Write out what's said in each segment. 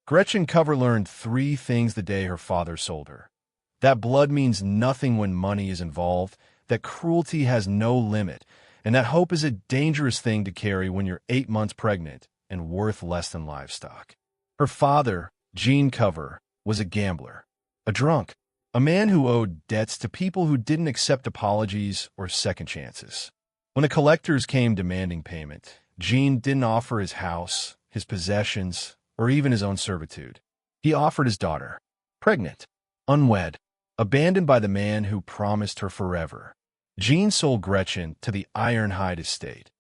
Gretchen Cover learned three things the day her father sold her. That blood means nothing when money is involved, that cruelty has no limit, and that hope is a dangerous thing to carry when you're 8 months pregnant and worth less than livestock. Her father, Gene Cover, was a gambler, a drunk, a man who owed debts to people who didn't accept apologies or second chances. When the collectors came demanding payment, Gene didn't offer his house, his possessions, or even his own servitude. He offered his daughter, pregnant, unwed, abandoned by the man who promised her forever. Gene sold Gretchen to the Ironhide estate,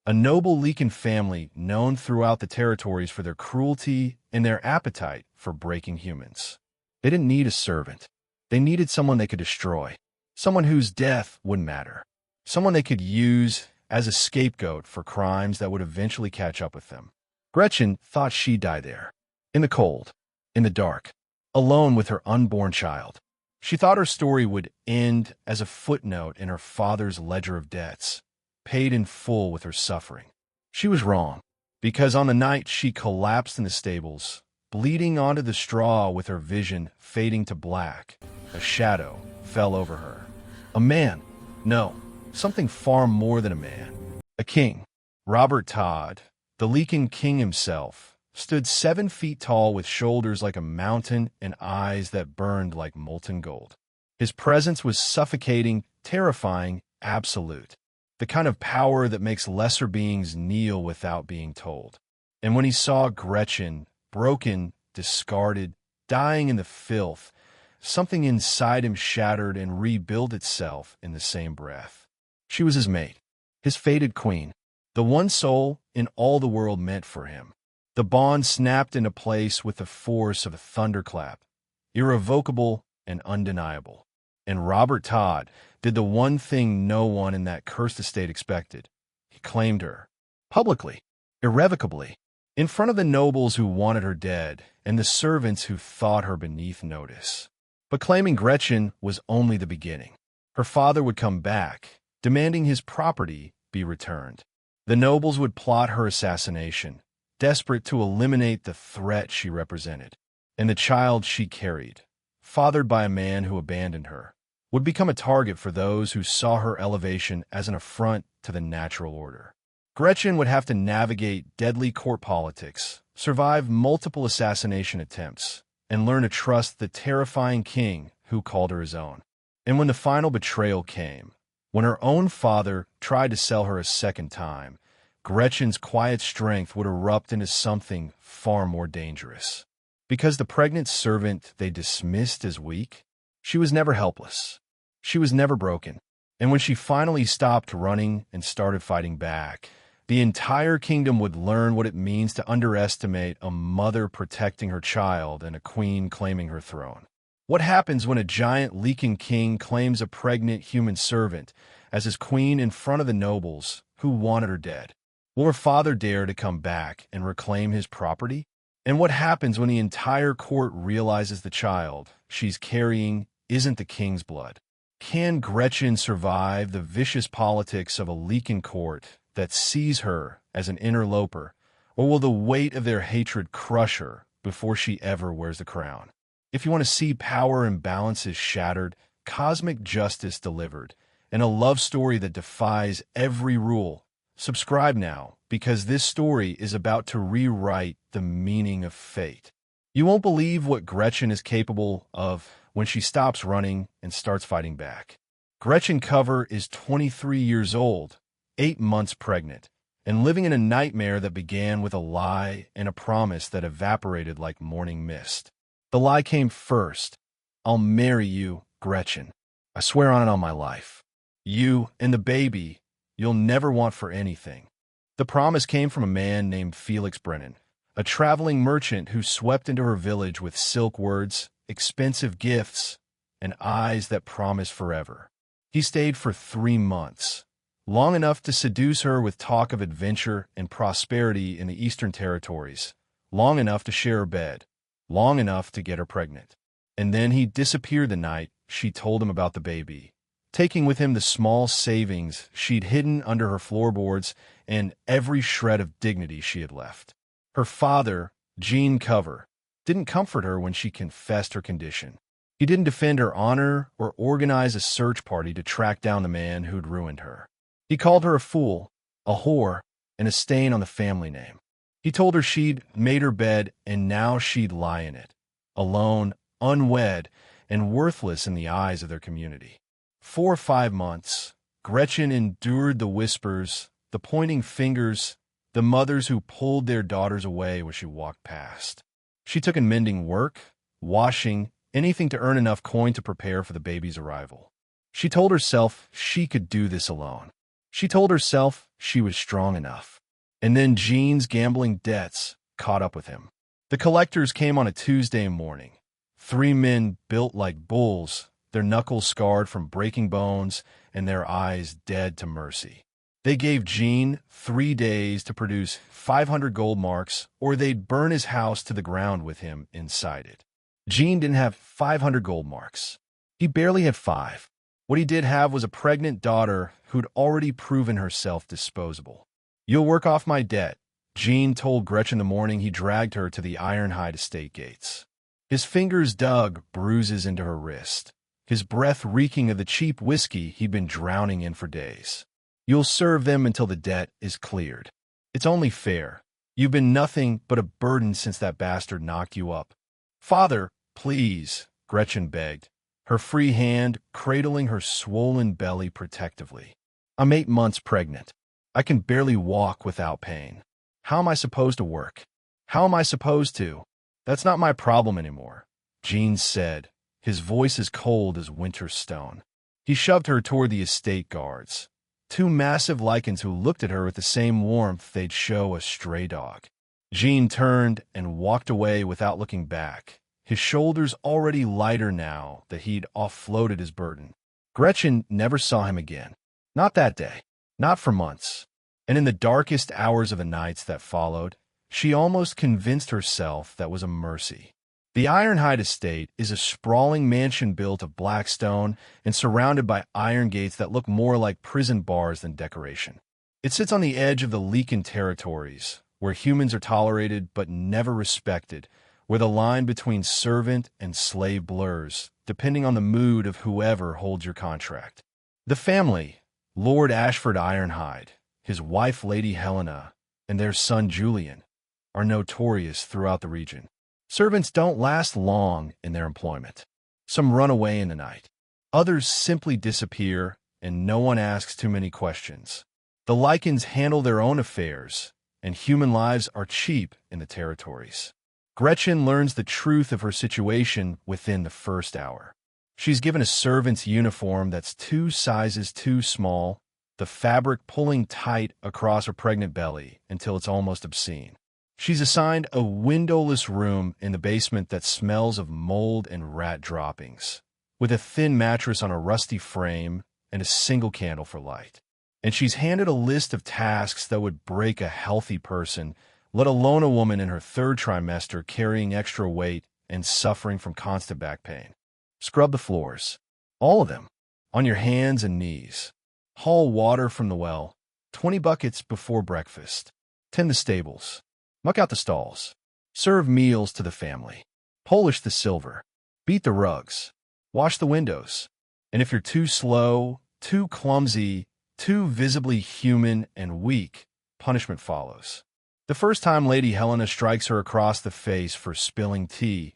a noble Lycan family known throughout the territories for their cruelty and their appetite for breaking humans. They didn't need a servant. They needed someone they could destroy, someone whose death wouldn't matter, someone they could use as a scapegoat for crimes that would eventually catch up with them. Gretchen thought she'd die there, in the cold, in the dark, alone with her unborn child. She thought her story would end as a footnote in her father's ledger of debts, paid in full with her suffering. She was wrong, because on the night she collapsed in the stables, bleeding onto the straw with her vision fading to black, a shadow fell over her. A man. No, something far more than a man. A king. Robert Todd, the Lycan king himself, stood 7 feet tall with shoulders like a mountain and eyes that burned like molten gold. His presence was suffocating, terrifying, absolute. The kind of power that makes lesser beings kneel without being told. And when he saw Gretchen, broken, discarded, dying in the filth, something inside him shattered and rebuilt itself in the same breath. She was his mate, his fated queen, the one soul in all the world meant for him. The bond snapped into place with the force of a thunderclap, irrevocable and undeniable. And Robert Todd did the one thing no one in that cursed estate expected. He claimed her, publicly, irrevocably, in front of the nobles who wanted her dead and the servants who thought her beneath notice. But claiming Gretchen was only the beginning. Her father would come back, demanding his property be returned. The nobles would plot her assassination, desperate to eliminate the threat she represented. And the child she carried, fathered by a man who abandoned her, would become a target for those who saw her elevation as an affront to the natural order. Gretchen would have to navigate deadly court politics, survive multiple assassination attempts, and learn to trust the terrifying king who called her his own. And when the final betrayal came, when her own father tried to sell her a second time, Gretchen's quiet strength would erupt into something far more dangerous. Because the pregnant servant they dismissed as weak, she was never helpless. She was never broken. And when she finally stopped running and started fighting back, the entire kingdom would learn what it means to underestimate a mother protecting her child and a queen claiming her throne. What happens when a giant Lycan king claims a pregnant human servant as his queen in front of the nobles who wanted her dead? Will her father dare to come back and reclaim his property? And what happens when the entire court realizes the child she's carrying isn't the king's blood? Can Gretchen survive the vicious politics of a Lycan court that sees her as an interloper, or will the weight of their hatred crush her before she ever wears the crown? If you want to see power imbalances shattered, cosmic justice delivered, and a love story that defies every rule, subscribe now, because this story is about to rewrite the meaning of fate. You won't believe what Gretchen is capable of when she stops running and starts fighting back. Gretchen Cover is 23 years old, 8 months pregnant, and living in a nightmare that began with a lie and a promise that evaporated like morning mist. The lie came first. I'll marry you, Gretchen. I swear on it on my life. You and the baby you'll never want for anything. The promise came from a man named Felix Brennan, a traveling merchant who swept into her village with silk words, expensive gifts, and eyes that promise forever. He stayed for 3 months, long enough to seduce her with talk of adventure and prosperity in the Eastern Territories, long enough to share her bed, long enough to get her pregnant. And then he disappeared the night she told him about the baby, taking with him the small savings she'd hidden under her floorboards and every shred of dignity she had left. Her father, Gene Cover, didn't comfort her when she confessed her condition. He didn't defend her honor or organize a search party to track down the man who'd ruined her. He called her a fool, a whore, and a stain on the family name. He told her she'd made her bed and now she'd lie in it, alone, unwed, and worthless in the eyes of their community. 4 or 5 months, Gretchen endured the whispers, the pointing fingers, the mothers who pulled their daughters away when she walked past. She took in mending work, washing, anything to earn enough coin to prepare for the baby's arrival. She told herself she could do this alone. She told herself she was strong enough. And then Gene's gambling debts caught up with him. The collectors came on a Tuesday morning. 3 men built like bulls, their knuckles scarred from breaking bones and their eyes dead to mercy. They gave Gene 3 days to produce 500 gold marks, or they'd burn his house to the ground with him inside it. Gene didn't have 500 gold marks. He barely had 5. What he did have was a pregnant daughter who'd already proven herself disposable. "You'll work off my debt," Gene told Gretchen the morning he dragged her to the Ironhide estate gates. His fingers dug bruises into her wrist, his breath reeking of the cheap whiskey he'd been drowning in for days. "You'll serve them until the debt is cleared. It's only fair. You've been nothing but a burden since that bastard knocked you up." "Father, please," Gretchen begged, her free hand cradling her swollen belly protectively. "I'm 8 months pregnant. I can barely walk without pain. How am I supposed to work? How am I supposed to?" "That's not my problem anymore," Gene said, his voice as cold as winter stone. He shoved her toward the estate guards, 2 massive Lycans who looked at her with the same warmth they'd show a stray dog. Gene turned and walked away without looking back, his shoulders already lighter now that he'd offloaded his burden. Gretchen never saw him again. Not that day. Not for months. And in the darkest hours of the nights that followed, she almost convinced herself that was a mercy. The Ironhide estate is a sprawling mansion built of black stone and surrounded by iron gates that look more like prison bars than decoration. It sits on the edge of the Lycan territories, where humans are tolerated but never respected, where the line between servant and slave blurs, depending on the mood of whoever holds your contract. The family, Lord Ashford Ironhide, his wife Lady Helena, and their son Julian, are notorious throughout the region. Servants don't last long in their employment. Some run away in the night. Others simply disappear, and no one asks too many questions. The Lycans handle their own affairs, and human lives are cheap in the territories. Gretchen learns the truth of her situation within the first hour. She's given a servant's uniform that's 2 sizes too small, the fabric pulling tight across her pregnant belly until it's almost obscene. She's assigned a windowless room in the basement that smells of mold and rat droppings, with a thin mattress on a rusty frame and a single candle for light. And she's handed a list of tasks that would break a healthy person, let alone a woman in her 3rd trimester carrying extra weight and suffering from constant back pain. Scrub the floors, all of them, on your hands and knees. Haul water from the well, 20 buckets before breakfast. Tend the stables. Muck out the stalls. Serve meals to the family. Polish the silver. Beat the rugs. Wash the windows. And if you're too slow, too clumsy, too visibly human and weak, punishment follows. The first time Lady Helena strikes her across the face for spilling tea,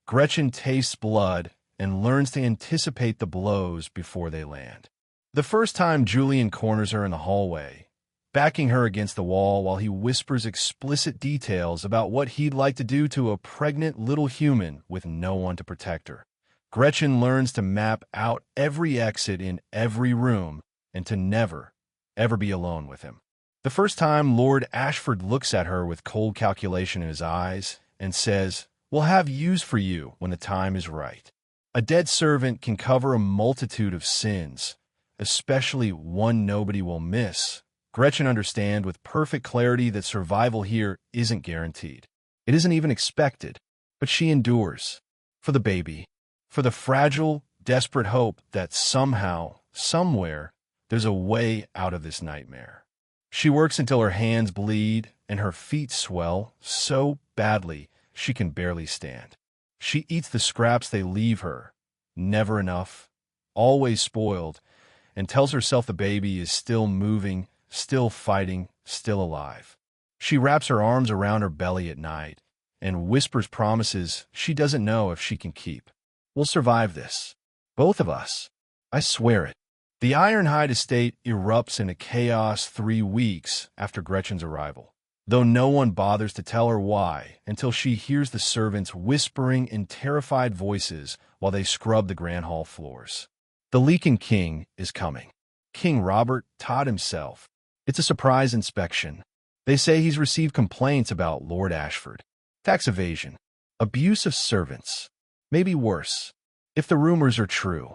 Gretchen tastes blood and learns to anticipate the blows before they land. The first time Julian corners her in the hallway, backing her against the wall while he whispers explicit details about what he'd like to do to a pregnant little human with no one to protect her, Gretchen learns to map out every exit in every room and to never, ever be alone with him. The first time Lord Ashford looks at her with cold calculation in his eyes and says, "We'll have use for you when the time is right." A dead servant can cover a multitude of sins, especially one nobody will miss. Gretchen understands with perfect clarity that survival here isn't guaranteed. It isn't even expected, but she endures. For the baby. For the fragile, desperate hope that somehow, somewhere, there's a way out of this nightmare. She works until her hands bleed and her feet swell so badly she can barely stand. She eats the scraps they leave her, never enough, always spoiled, and tells herself the baby is still moving, still fighting, still alive. She wraps her arms around her belly at night and whispers promises she doesn't know if she can keep. We'll survive this. Both of us. I swear it. The Ironhide estate erupts into chaos 3 weeks after Gretchen's arrival, though no one bothers to tell her why until she hears the servants whispering in terrified voices while they scrub the grand hall floors. The Lycan king is coming. King Robert Todd himself. It's a surprise inspection. They say he's received complaints about Lord Ashford. Tax evasion. Abuse of servants. Maybe worse, if the rumors are true.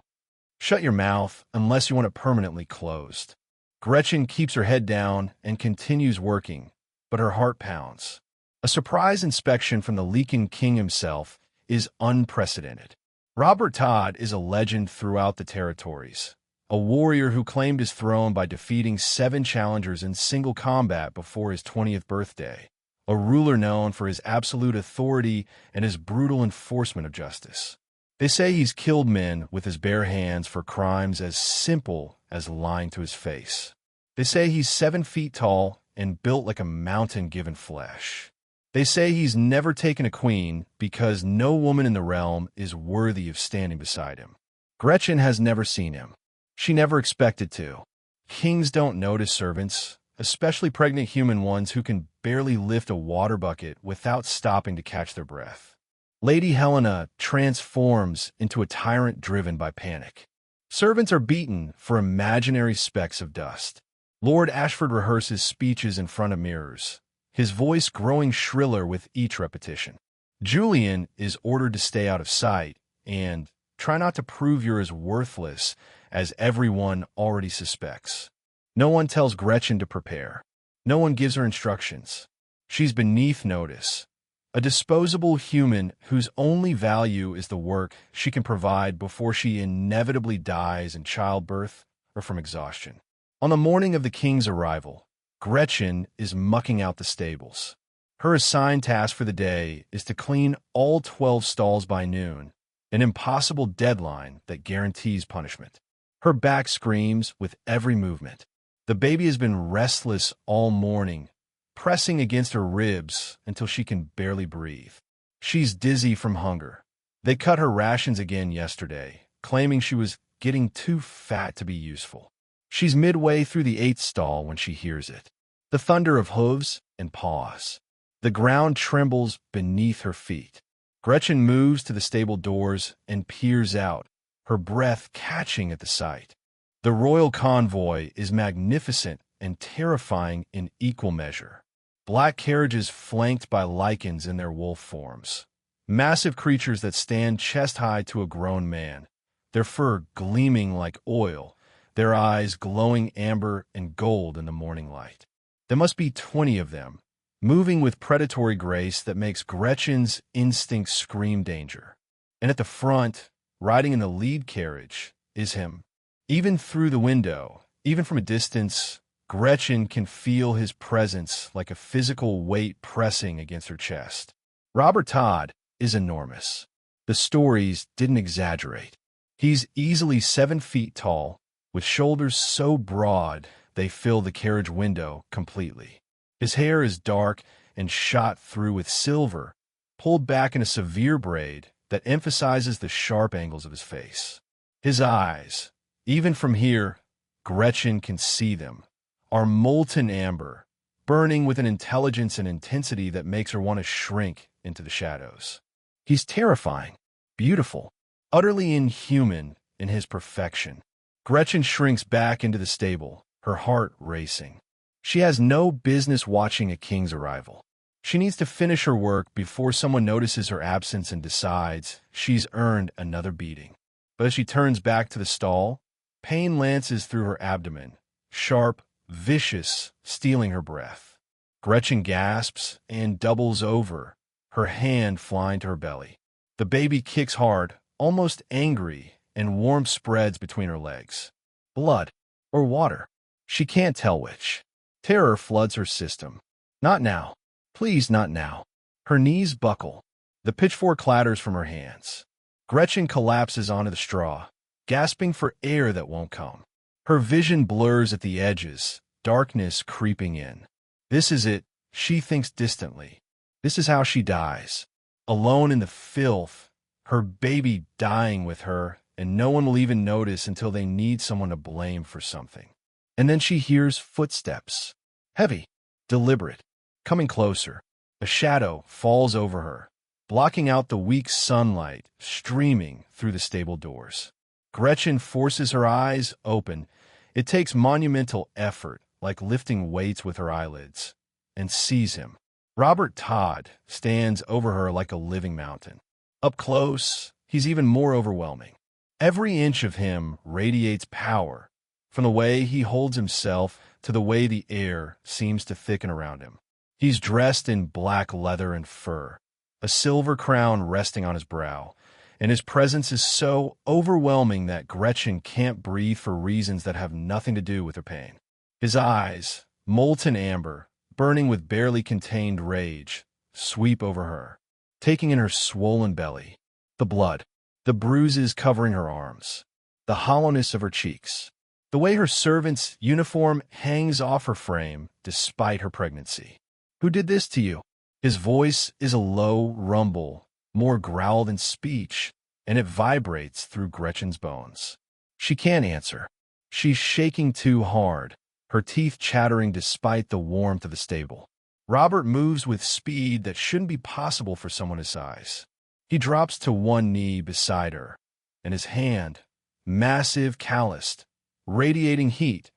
Shut your mouth unless you want it permanently closed. Gretchen keeps her head down and continues working, but her heart pounds. A surprise inspection from the Lycan king himself is unprecedented. Robert Todd is a legend throughout the territories, a warrior who claimed his throne by defeating 7 challengers in single combat before his 20th birthday, a ruler known for his absolute authority and his brutal enforcement of justice. They say he's killed men with his bare hands for crimes as simple as lying to his face. They say he's 7 feet tall and built like a mountain given flesh. They say he's never taken a queen because no woman in the realm is worthy of standing beside him. Gretchen has never seen him. She never expected to. Kings don't notice servants, especially pregnant human ones who can barely lift a water bucket without stopping to catch their breath. Lady Helena transforms into a tyrant driven by panic. Servants are beaten for imaginary specks of dust. Lord Ashford rehearses speeches in front of mirrors, his voice growing shriller with each repetition. Julian is ordered to stay out of sight and try not to prove you're as worthless as everyone already suspects. No one tells Gretchen to prepare. No one gives her instructions. She's beneath notice. A disposable human whose only value is the work she can provide before she inevitably dies in childbirth or from exhaustion. On the morning of the king's arrival, Gretchen is mucking out the stables. Her assigned task for the day is to clean all 12 stalls by noon, an impossible deadline that guarantees punishment. Her back screams with every movement. The baby has been restless all morning, pressing against her ribs until she can barely breathe. She's dizzy from hunger. They cut her rations again yesterday, claiming she was getting too fat to be useful. She's midway through the 8th stall when she hears it. The thunder of hooves and paws. The ground trembles beneath her feet. Gretchen moves to the stable doors and peers out, her breath catching at the sight. The royal convoy is magnificent and terrifying in equal measure. Black carriages flanked by Lycans in their wolf forms. Massive creatures that stand chest-high to a grown man, their fur gleaming like oil, their eyes glowing amber and gold in the morning light. There must be 20 of them, moving with predatory grace that makes Gretchen's instincts scream danger. And at the front, riding in the lead carriage, is him. Even through the window, even from a distance, Gretchen can feel his presence like a physical weight pressing against her chest. Robert Todd is enormous. The stories didn't exaggerate. He's easily 7 feet tall, with shoulders so broad they fill the carriage window completely. His hair is dark and shot through with silver, pulled back in a severe braid that emphasizes the sharp angles of his face. His eyes, even from here, Gretchen can see them, are molten amber, burning with an intelligence and intensity that makes her want to shrink into the shadows. He's terrifying, beautiful, utterly inhuman in his perfection. Gretchen shrinks back into the stable, her heart racing. She has no business watching a king's arrival. She needs to finish her work before someone notices her absence and decides she's earned another beating. But as she turns back to the stall, pain lances through her abdomen, sharp, vicious, stealing her breath. Gretchen gasps and doubles over, her hand flying to her belly. The baby kicks hard, almost angry, and warmth spreads between her legs. Blood or water? She can't tell which. Terror floods her system. Not now. Please, not now. Her knees buckle. The pitchfork clatters from her hands. Gretchen collapses onto the straw, gasping for air that won't come. Her vision blurs at the edges, darkness creeping in. This is it, she thinks distantly. This is how she dies. Alone in the filth, her baby dying with her, and no one will even notice until they need someone to blame for something. And then she hears footsteps. Heavy, deliberate, coming closer. A shadow falls over her, blocking out the weak sunlight streaming through the stable doors. Gretchen forces her eyes open. It takes monumental effort, like lifting weights with her eyelids, and sees him. Robert Todd stands over her like a living mountain. Up close, he's even more overwhelming. Every inch of him radiates power, from the way he holds himself to the way the air seems to thicken around him. He's dressed in black leather and fur, a silver crown resting on his brow, and his presence is so overwhelming that Gretchen can't breathe for reasons that have nothing to do with her pain. His eyes, molten amber, burning with barely contained rage, sweep over her, taking in her swollen belly, the blood, the bruises covering her arms, the hollowness of her cheeks, the way her servant's uniform hangs off her frame despite her pregnancy. Who did this to you? His voice is a low rumble, more growl than speech, and it vibrates through Gretchen's bones. She can't answer. She's shaking too hard, her teeth chattering despite the warmth of the stable. Robert moves with speed that shouldn't be possible for someone his size. He drops to one knee beside her, and his hand, massive, calloused, radiating heat,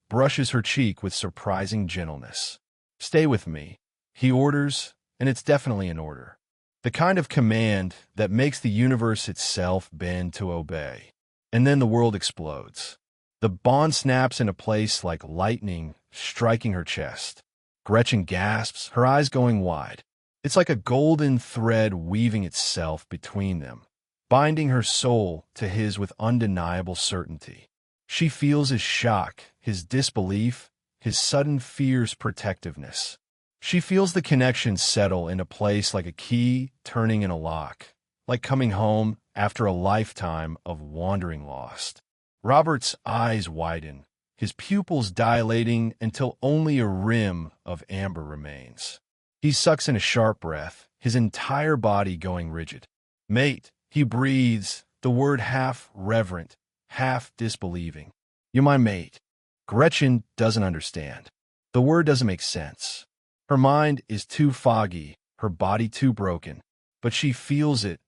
brushes her cheek with surprising gentleness. "Stay with me," he orders, and it's definitely an order. The kind of command that makes the universe itself bend to obey. And then the world explodes. The bond snaps into place like lightning striking her chest. Gretchen gasps, her eyes going wide. It's like a golden thread weaving itself between them, binding her soul to his with undeniable certainty. She feels his shock, his disbelief, his sudden fierce protectiveness. She feels the connection settle into place like a key turning in a lock, like coming home after a lifetime of wandering lost. Robert's eyes widen, his pupils dilating until only a rim of amber remains. He sucks in a sharp breath, his entire body going rigid. "Mate," he breathes, the word half reverent, half disbelieving. "You're my mate." Gretchen doesn't understand. The word doesn't make sense. Her mind is too foggy, her body too broken, but she feels it,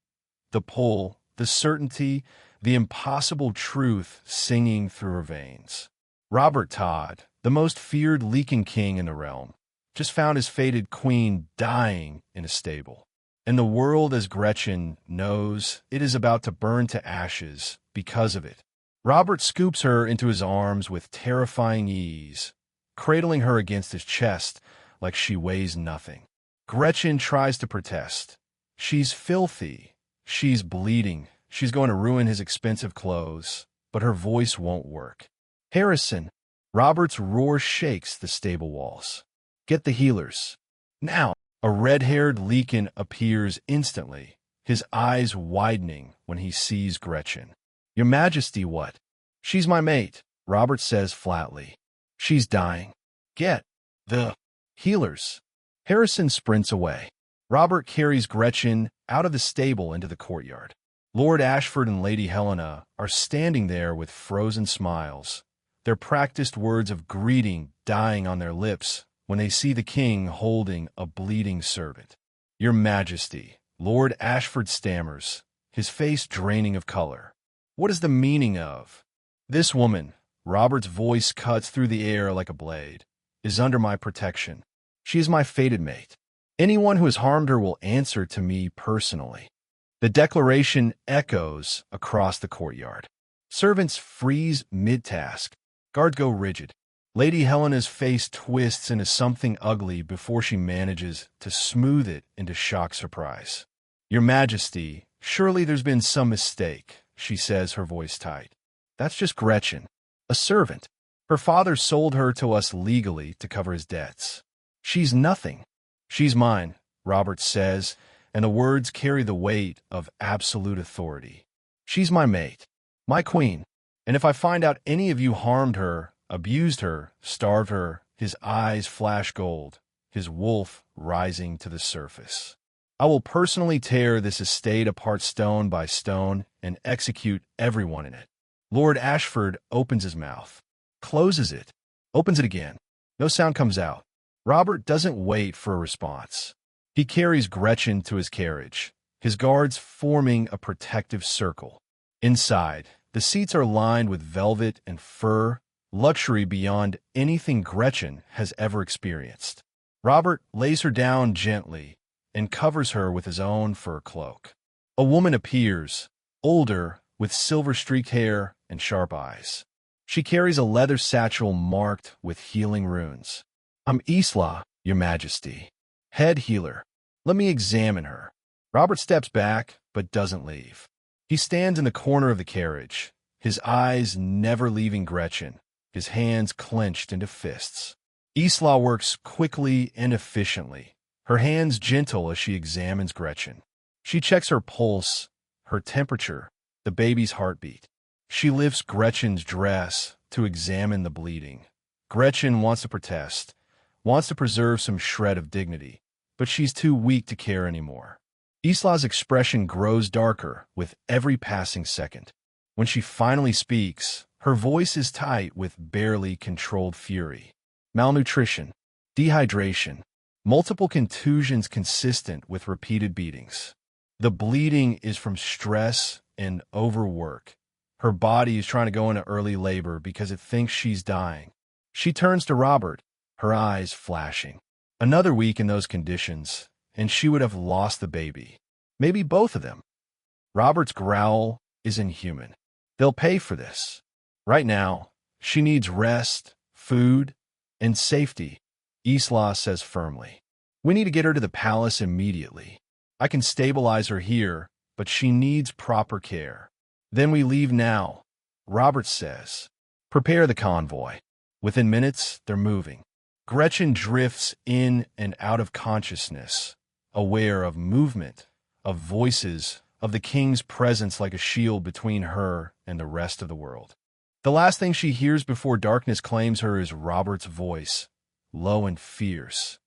the pull, the certainty, the impossible truth singing through her veins. Robert Todd, the most feared Lycan king in the realm, just found his fated queen dying in a stable. And the world, as Gretchen knows, it is about to burn to ashes because of it. Robert scoops her into his arms with terrifying ease, cradling her against his chest like she weighs nothing. Gretchen tries to protest. She's filthy. She's bleeding. She's going to ruin his expensive clothes, but her voice won't work. "Harrison!" Robert's roar shakes the stable walls. "Get the healers. Now!" A red-haired Lycan appears instantly, his eyes widening when he sees Gretchen. "Your Majesty, what?" "She's my mate," Robert says flatly. "She's dying. Get the healers." Harrison sprints away. Robert carries Gretchen out of the stable into the courtyard. Lord Ashford and Lady Helena are standing there with frozen smiles, their practiced words of greeting dying on their lips when they see the king holding a bleeding servant. "Your Majesty," Lord Ashford stammers, his face draining of color. "What is the meaning of this woman?" Robert's voice cuts through the air like a blade. "Is under my protection. She is my fated mate. Anyone who has harmed her will answer to me personally." The declaration echoes across the courtyard. Servants freeze mid-task. Guards go rigid. Lady Helena's face twists into something ugly before she manages to smooth it into shocked surprise. "Your Majesty, surely there's been some mistake," she says, her voice tight. "That's just Gretchen, a servant. Her father sold her to us legally to cover his debts. She's nothing." "She's mine," Robert says, and the words carry the weight of absolute authority. She's my mate, my queen, and if I find out any of you harmed her, abused her, starved her, his eyes flash gold, his wolf rising to the surface. I will personally tear this estate apart stone by stone and execute everyone in it. Lord Ashford opens his mouth, closes it, opens it again. No sound comes out. Robert doesn't wait for a response. He carries Gretchen to his carriage, his guards forming a protective circle. Inside, the seats are lined with velvet and fur, luxury beyond anything Gretchen has ever experienced. Robert lays her down gently and covers her with his own fur cloak. A woman appears, older, with silver-streaked hair and sharp eyes. She carries a leather satchel marked with healing runes. "I'm Isla, Your Majesty. Head healer. Let me examine her." Robert steps back, but doesn't leave. He stands in the corner of the carriage, his eyes never leaving Gretchen, his hands clenched into fists. Isla works quickly and efficiently, her hands gentle as she examines Gretchen. She checks her pulse, her temperature, the baby's heartbeat. She lifts Gretchen's dress to examine the bleeding. Gretchen wants to protest, wants to preserve some shred of dignity, but she's too weak to care anymore. Isla's expression grows darker with every passing second. When she finally speaks, her voice is tight with barely controlled fury. Malnutrition, dehydration, multiple contusions consistent with repeated beatings. The bleeding is from stress and overwork. Her body is trying to go into early labor because it thinks she's dying. She turns to Robert, her eyes flashing. Another week in those conditions, and she would have lost the baby. Maybe both of them. Robert's growl is inhuman. They'll pay for this. Right now, she needs rest, food, and safety, Isla says firmly. We need to get her to the palace immediately. I can stabilize her here, but she needs proper care. Then we leave now, Robert says. Prepare the convoy. Within minutes, they're moving. Gretchen drifts in and out of consciousness, aware of movement, of voices, of the king's presence like a shield between her and the rest of the world. The last thing she hears before darkness claims her is Robert's voice, low and fierce.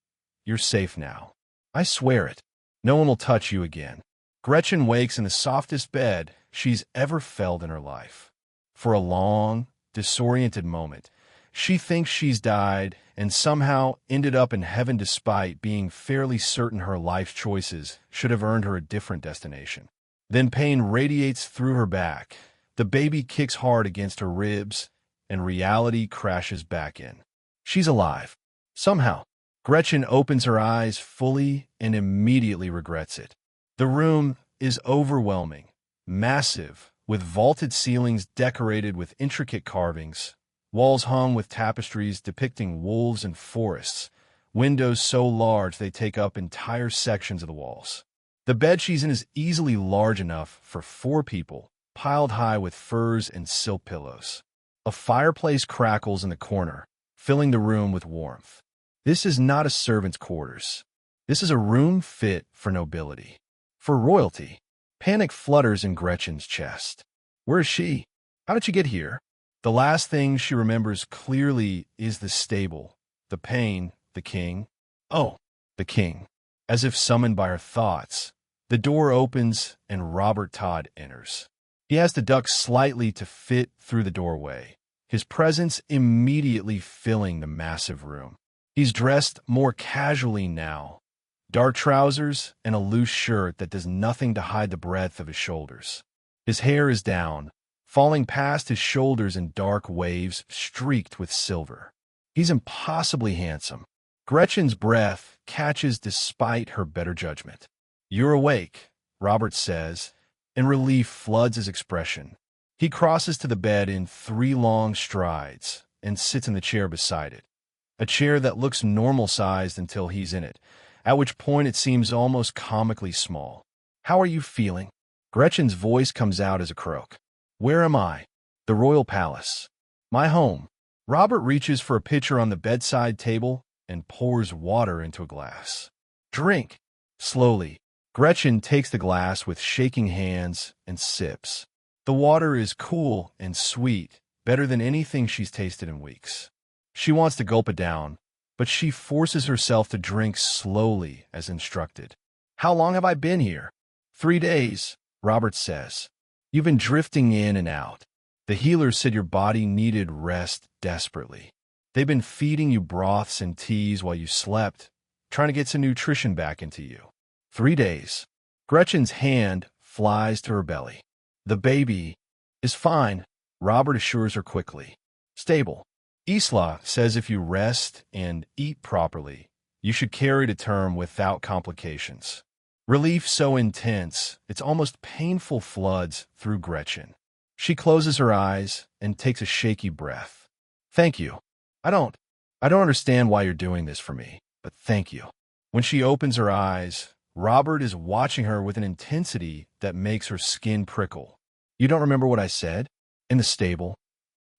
"You're safe now. I swear it. No one will touch you again." Gretchen wakes in the softest bed she's ever felt in her life. For a long, disoriented moment, she thinks she's died and somehow ended up in heaven despite being fairly certain her life's choices should have earned her a different destination. Then pain radiates through her back. The baby kicks hard against her ribs, and reality crashes back in. She's alive. Somehow. Gretchen opens her eyes fully and immediately regrets it. The room is overwhelming, massive, with vaulted ceilings decorated with intricate carvings, walls hung with tapestries depicting wolves and forests, windows so large they take up entire sections of the walls. The bed she's in is easily large enough for 4 people, piled high with furs and silk pillows. A fireplace crackles in the corner, filling the room with warmth. This is not a servant's quarters. This is a room fit for nobility, for royalty. Panic flutters in Gretchen's chest. Where is she? How did she get here? The last thing she remembers clearly is the stable, the pain, the king. Oh, the king. As if summoned by her thoughts, the door opens and Robert Todd enters. He has to duck slightly to fit through the doorway, his presence immediately filling the massive room. He's dressed more casually now, dark trousers and a loose shirt that does nothing to hide the breadth of his shoulders. His hair is down, falling past his shoulders in dark waves streaked with silver. He's impossibly handsome. Gretchen's breath catches despite her better judgment. "You're awake," Robert says, and relief floods his expression. He crosses to the bed in 3 long strides and sits in the chair beside it, a chair that looks normal-sized until he's in it, at which point it seems almost comically small. "How are you feeling?" Gretchen's voice comes out as a croak. "Where am I?" "The royal palace. My home." Robert reaches for a pitcher on the bedside table and pours water into a glass. "Drink." Slowly, Gretchen takes the glass with shaking hands and sips. The water is cool and sweet, better than anything she's tasted in weeks. She wants to gulp it down, but she forces herself to drink slowly as instructed. How long have I been here? 3 days, Robert says. You've been drifting in and out. The healers said your body needed rest desperately. They've been feeding you broths and teas while you slept, trying to get some nutrition back into you. 3 days. Gretchen's hand flies to her belly. The baby is fine, Robert assures her quickly. Stable. Isla says if you rest and eat properly, you should carry to term without complications. Relief so intense, it's almost painful floods through Gretchen. She closes her eyes and takes a shaky breath. Thank you. I don't understand why you're doing this for me, but thank you. When she opens her eyes, Robert is watching her with an intensity that makes her skin prickle. You don't remember what I said? In the stable?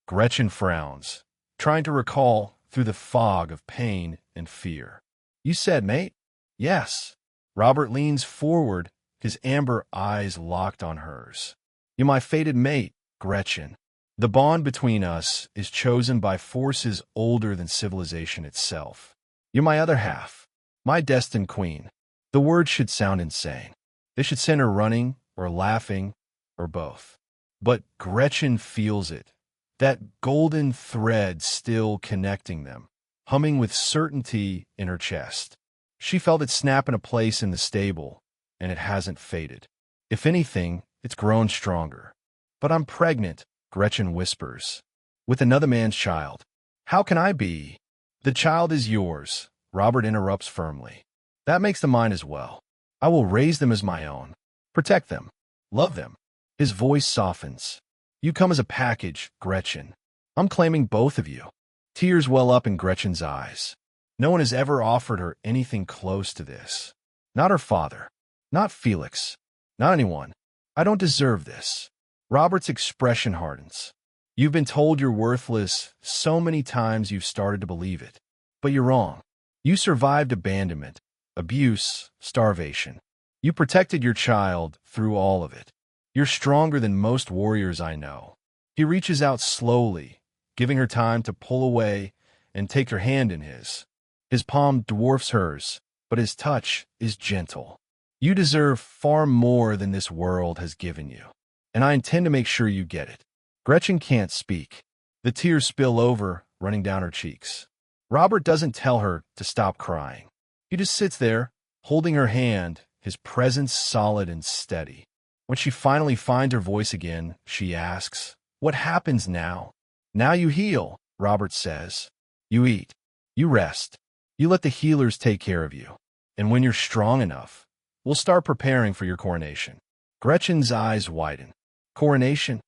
Gretchen frowns, trying to recall through the fog of pain and fear. You said, mate? Yes. Robert leans forward, his amber eyes locked on hers. You're my fated mate, Gretchen. The bond between us is chosen by forces older than civilization itself. You're my other half, my destined queen. The words should sound insane. They should send her running or laughing or both. But Gretchen feels it, that golden thread still connecting them, humming with certainty in her chest. She felt it snap in a place in the stable, and it hasn't faded. If anything, it's grown stronger. But I'm pregnant, Gretchen whispers, with another man's child. How can I be? The child is yours, Robert interrupts firmly. That makes them mine as well. I will raise them as my own. Protect them. Love them. His voice softens. You come as a package, Gretchen. I'm claiming both of you. Tears well up in Gretchen's eyes. No one has ever offered her anything close to this. Not her father. Not Felix. Not anyone. I don't deserve this. Robert's expression hardens. You've been told you're worthless so many times you've started to believe it. But you're wrong. You survived abandonment, abuse, starvation. You protected your child through all of it. You're stronger than most warriors I know. He reaches out slowly, giving her time to pull away and take her hand in his. His palm dwarfs hers, but his touch is gentle. You deserve far more than this world has given you, and I intend to make sure you get it. Gretchen can't speak. The tears spill over, running down her cheeks. Robert doesn't tell her to stop crying. He just sits there, holding her hand, his presence solid and steady. When she finally finds her voice again, she asks, "What happens now?" "Now you heal," Robert says. "You eat. You rest. You let the healers take care of you. And when you're strong enough, we'll start preparing for your coronation." Gretchen's eyes widen. Coronation?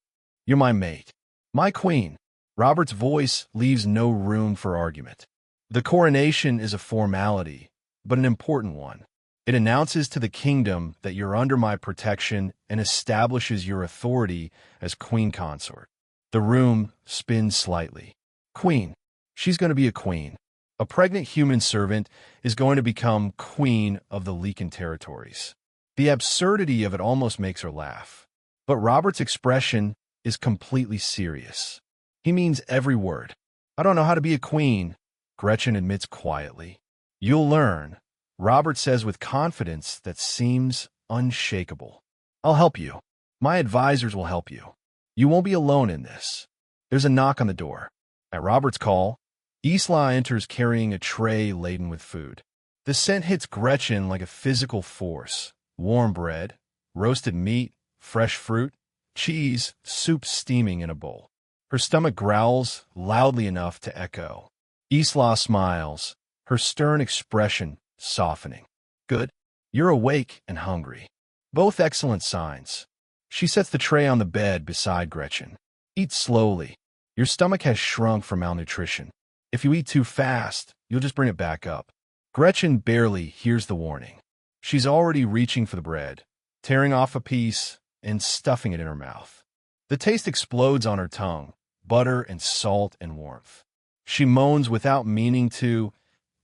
You're my mate. My queen. Robert's voice leaves no room for argument. The coronation is a formality, but an important one. It announces to the kingdom that you're under my protection and establishes your authority as queen consort. The room spins slightly. Queen. She's going to be a queen. A pregnant human servant is going to become queen of the Lycan territories. The absurdity of it almost makes her laugh. But Robert's expression is completely serious. He means every word. I don't know how to be a queen, Gretchen admits quietly. You'll learn, Robert says with confidence that seems unshakable. I'll help you. My advisors will help you. You won't be alone in this. There's a knock on the door. At Robert's call, Isla enters carrying a tray laden with food. The scent hits Gretchen like a physical force. Warm bread, roasted meat, fresh fruit, cheese, soup steaming in a bowl. Her stomach growls loudly enough to echo. Isla smiles, her stern expression softening. Good. You're awake and hungry. Both excellent signs. She sets the tray on the bed beside Gretchen. Eat slowly. Your stomach has shrunk from malnutrition. If you eat too fast, you'll just bring it back up. Gretchen barely hears the warning. She's already reaching for the bread, tearing off a piece and stuffing it in her mouth. The taste explodes on her tongue, butter and salt and warmth. She moans without meaning to,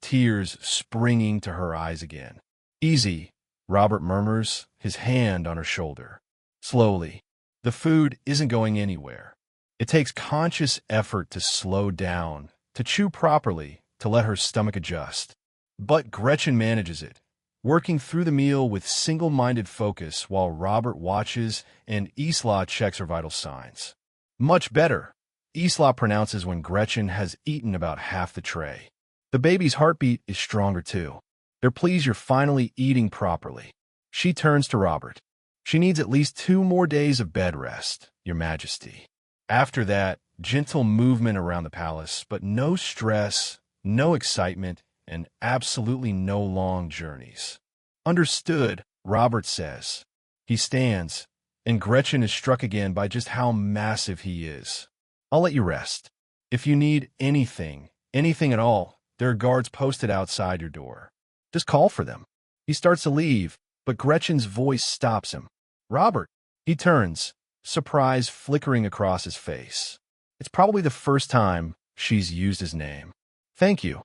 tears springing to her eyes again. Easy, Robert murmurs, his hand on her shoulder. Slowly. The food isn't going anywhere. It takes conscious effort to slow down, to chew properly, to let her stomach adjust. But Gretchen manages it, working through the meal with single-minded focus while Robert watches and Isla checks her vital signs. Much better, Isla pronounces when Gretchen has eaten about half the tray. The baby's heartbeat is stronger too. They're pleased you're finally eating properly. She turns to Robert. She needs at least 2 more days of bed rest, Your Majesty. After that, gentle movement around the palace, but no stress, no excitement, and absolutely no long journeys. Understood, Robert says. He stands, and Gretchen is struck again by just how massive he is. I'll let you rest. If you need anything at all, there are guards posted outside your door. Just call for them. He starts to leave, but Gretchen's voice stops him. Robert. He turns, surprise flickering across his face. It's probably the first time she's used his name. Thank you,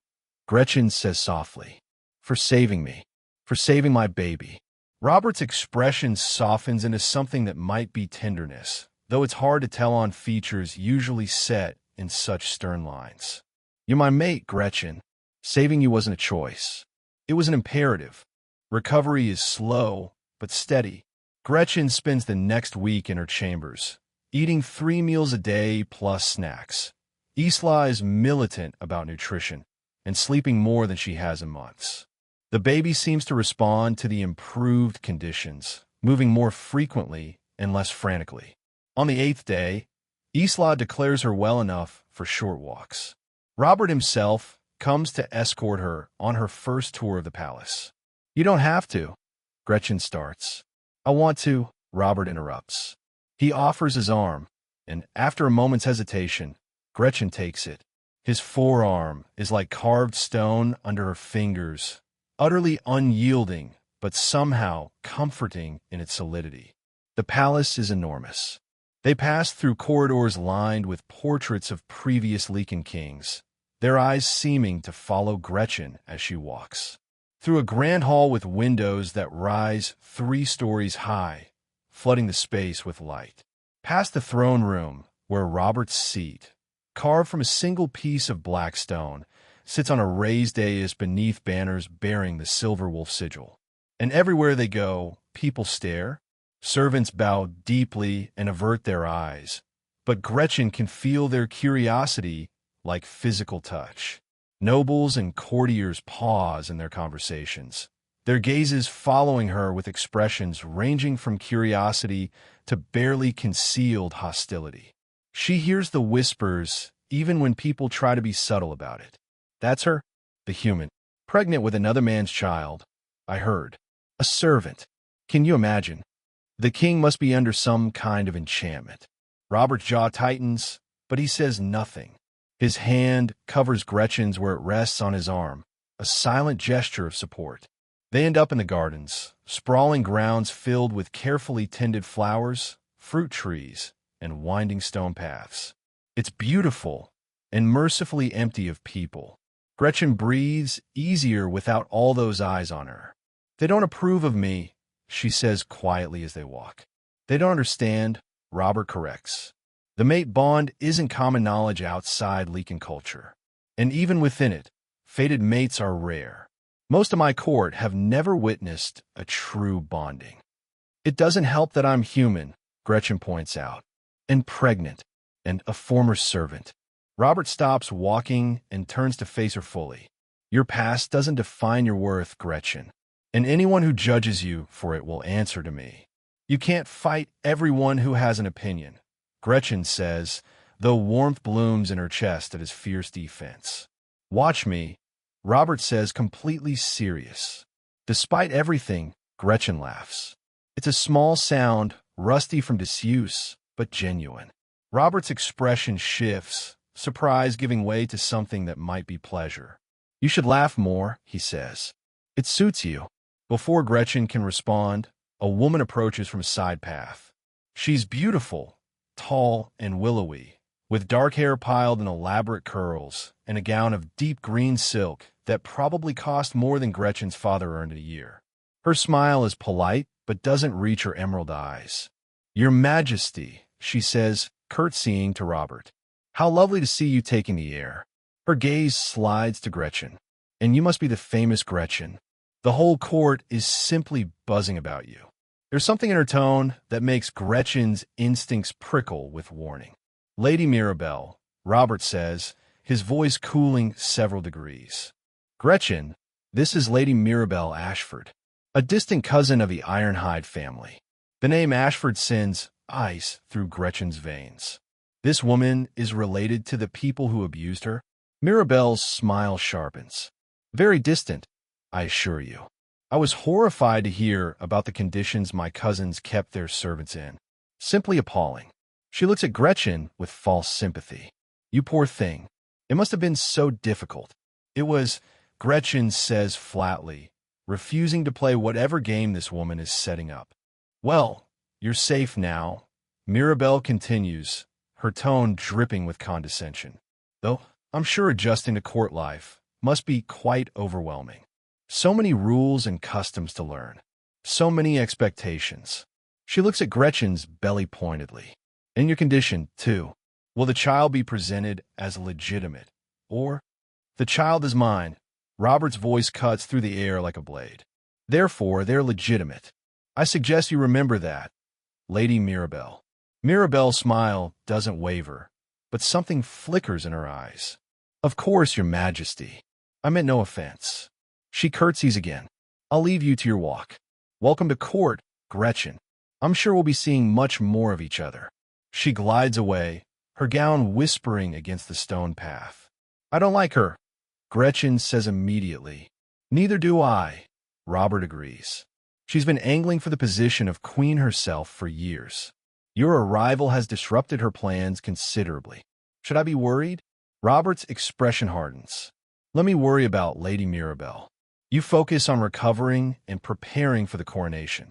Gretchen says softly, for saving me, for saving my baby. Robert's expression softens into something that might be tenderness, though it's hard to tell on features usually set in such stern lines. You're my mate, Gretchen. Saving you wasn't a choice. It was an imperative. Recovery is slow, but steady. Gretchen spends the next week in her chambers, eating 3 meals a day plus snacks. Isla is militant about nutrition and sleeping more than she has in months. The baby seems to respond to the improved conditions, moving more frequently and less frantically. On the 8th day, Isla declares her well enough for short walks. Robert himself comes to escort her on her first tour of the palace. You don't have to, Gretchen starts. I want to, Robert interrupts. He offers his arm, and after a moment's hesitation, Gretchen takes it. His forearm is like carved stone under her fingers, utterly unyielding, but somehow comforting in its solidity. The palace is enormous. They pass through corridors lined with portraits of previous Lycan kings, their eyes seeming to follow Gretchen as she walks. Through a grand hall with windows that rise 3 stories high, flooding the space with light. Past the throne room, where Robert's seat, carved from a single piece of black stone, sits on a raised dais beneath banners bearing the silver wolf sigil. And everywhere they go, people stare. Servants bow deeply and avert their eyes, but Gretchen can feel their curiosity like physical touch. Nobles and courtiers pause in their conversations, their gazes following her with expressions ranging from curiosity to barely concealed hostility. She hears the whispers even when people try to be subtle about it. That's her, the human, pregnant with another man's child. I heard. A servant. Can you imagine? The king must be under some kind of enchantment. Robert's jaw tightens, but he says nothing. His hand covers Gretchen's where it rests on his arm, a silent gesture of support. They end up in the gardens, sprawling grounds filled with carefully tended flowers, fruit trees, and winding stone paths. It's beautiful and mercifully empty of people. Gretchen breathes easier without all those eyes on her. They don't approve of me, she says quietly as they walk. They don't understand, Robert corrects. The mate bond isn't common knowledge outside Lycan culture. And even within it, fated mates are rare. Most of my court have never witnessed a true bonding. It doesn't help that I'm human, Gretchen points out, and pregnant, and a former servant. Robert stops walking and turns to face her fully. Your past doesn't define your worth, Gretchen, and anyone who judges you for it will answer to me. You can't fight everyone who has an opinion, Gretchen says, though warmth blooms in her chest at his fierce defense. Watch me, Robert says, completely serious. Despite everything, Gretchen laughs. It's a small sound, rusty from disuse, but genuine. Robert's expression shifts, surprise giving way to something that might be pleasure. You should laugh more, he says. It suits you. Before Gretchen can respond, a woman approaches from a side path. She's beautiful, tall and willowy, with dark hair piled in elaborate curls and a gown of deep green silk that probably cost more than Gretchen's father earned in a year. Her smile is polite, but doesn't reach her emerald eyes. "Your Majesty," she says, curtsying to Robert. "How lovely to see you taking the air." Her gaze slides to Gretchen. "And you must be the famous Gretchen. The whole court is simply buzzing about you." There's something in her tone that makes Gretchen's instincts prickle with warning. "Lady Mirabelle," Robert says, his voice cooling several degrees. "Gretchen, this is Lady Mirabelle Ashford, a distant cousin of the Ironhide family." The name Ashford sends ice through Gretchen's veins. This woman is related to the people who abused her? Mirabelle's smile sharpens. "Very distant, I assure you. I was horrified to hear about the conditions my cousins kept their servants in. Simply appalling." She looks at Gretchen with false sympathy. "You poor thing. It must have been so difficult." "It was," Gretchen says flatly, refusing to play whatever game this woman is setting up. "Well, you're safe now," Mirabelle continues, her tone dripping with condescension. "Though I'm sure adjusting to court life must be quite overwhelming. So many rules and customs to learn. So many expectations." She looks at Gretchen's belly pointedly. "In your condition, too. Will the child be presented as legitimate? Or, the child is mine." Robert's voice cuts through the air like a blade. "Therefore, they're legitimate. I suggest you remember that, Lady Mirabelle." Mirabelle's smile doesn't waver, but something flickers in her eyes. "Of course, Your Majesty. I meant no offense." She curtsies again. "I'll leave you to your walk. Welcome to court, Gretchen. I'm sure we'll be seeing much more of each other." She glides away, her gown whispering against the stone path. "I don't like her," Gretchen says immediately. "Neither do I," Robert agrees. "She's been angling for the position of queen herself for years. Your arrival has disrupted her plans considerably. Should I be worried?" Robert's expression hardens. "Let me worry about Lady Mirabelle. You focus on recovering and preparing for the coronation."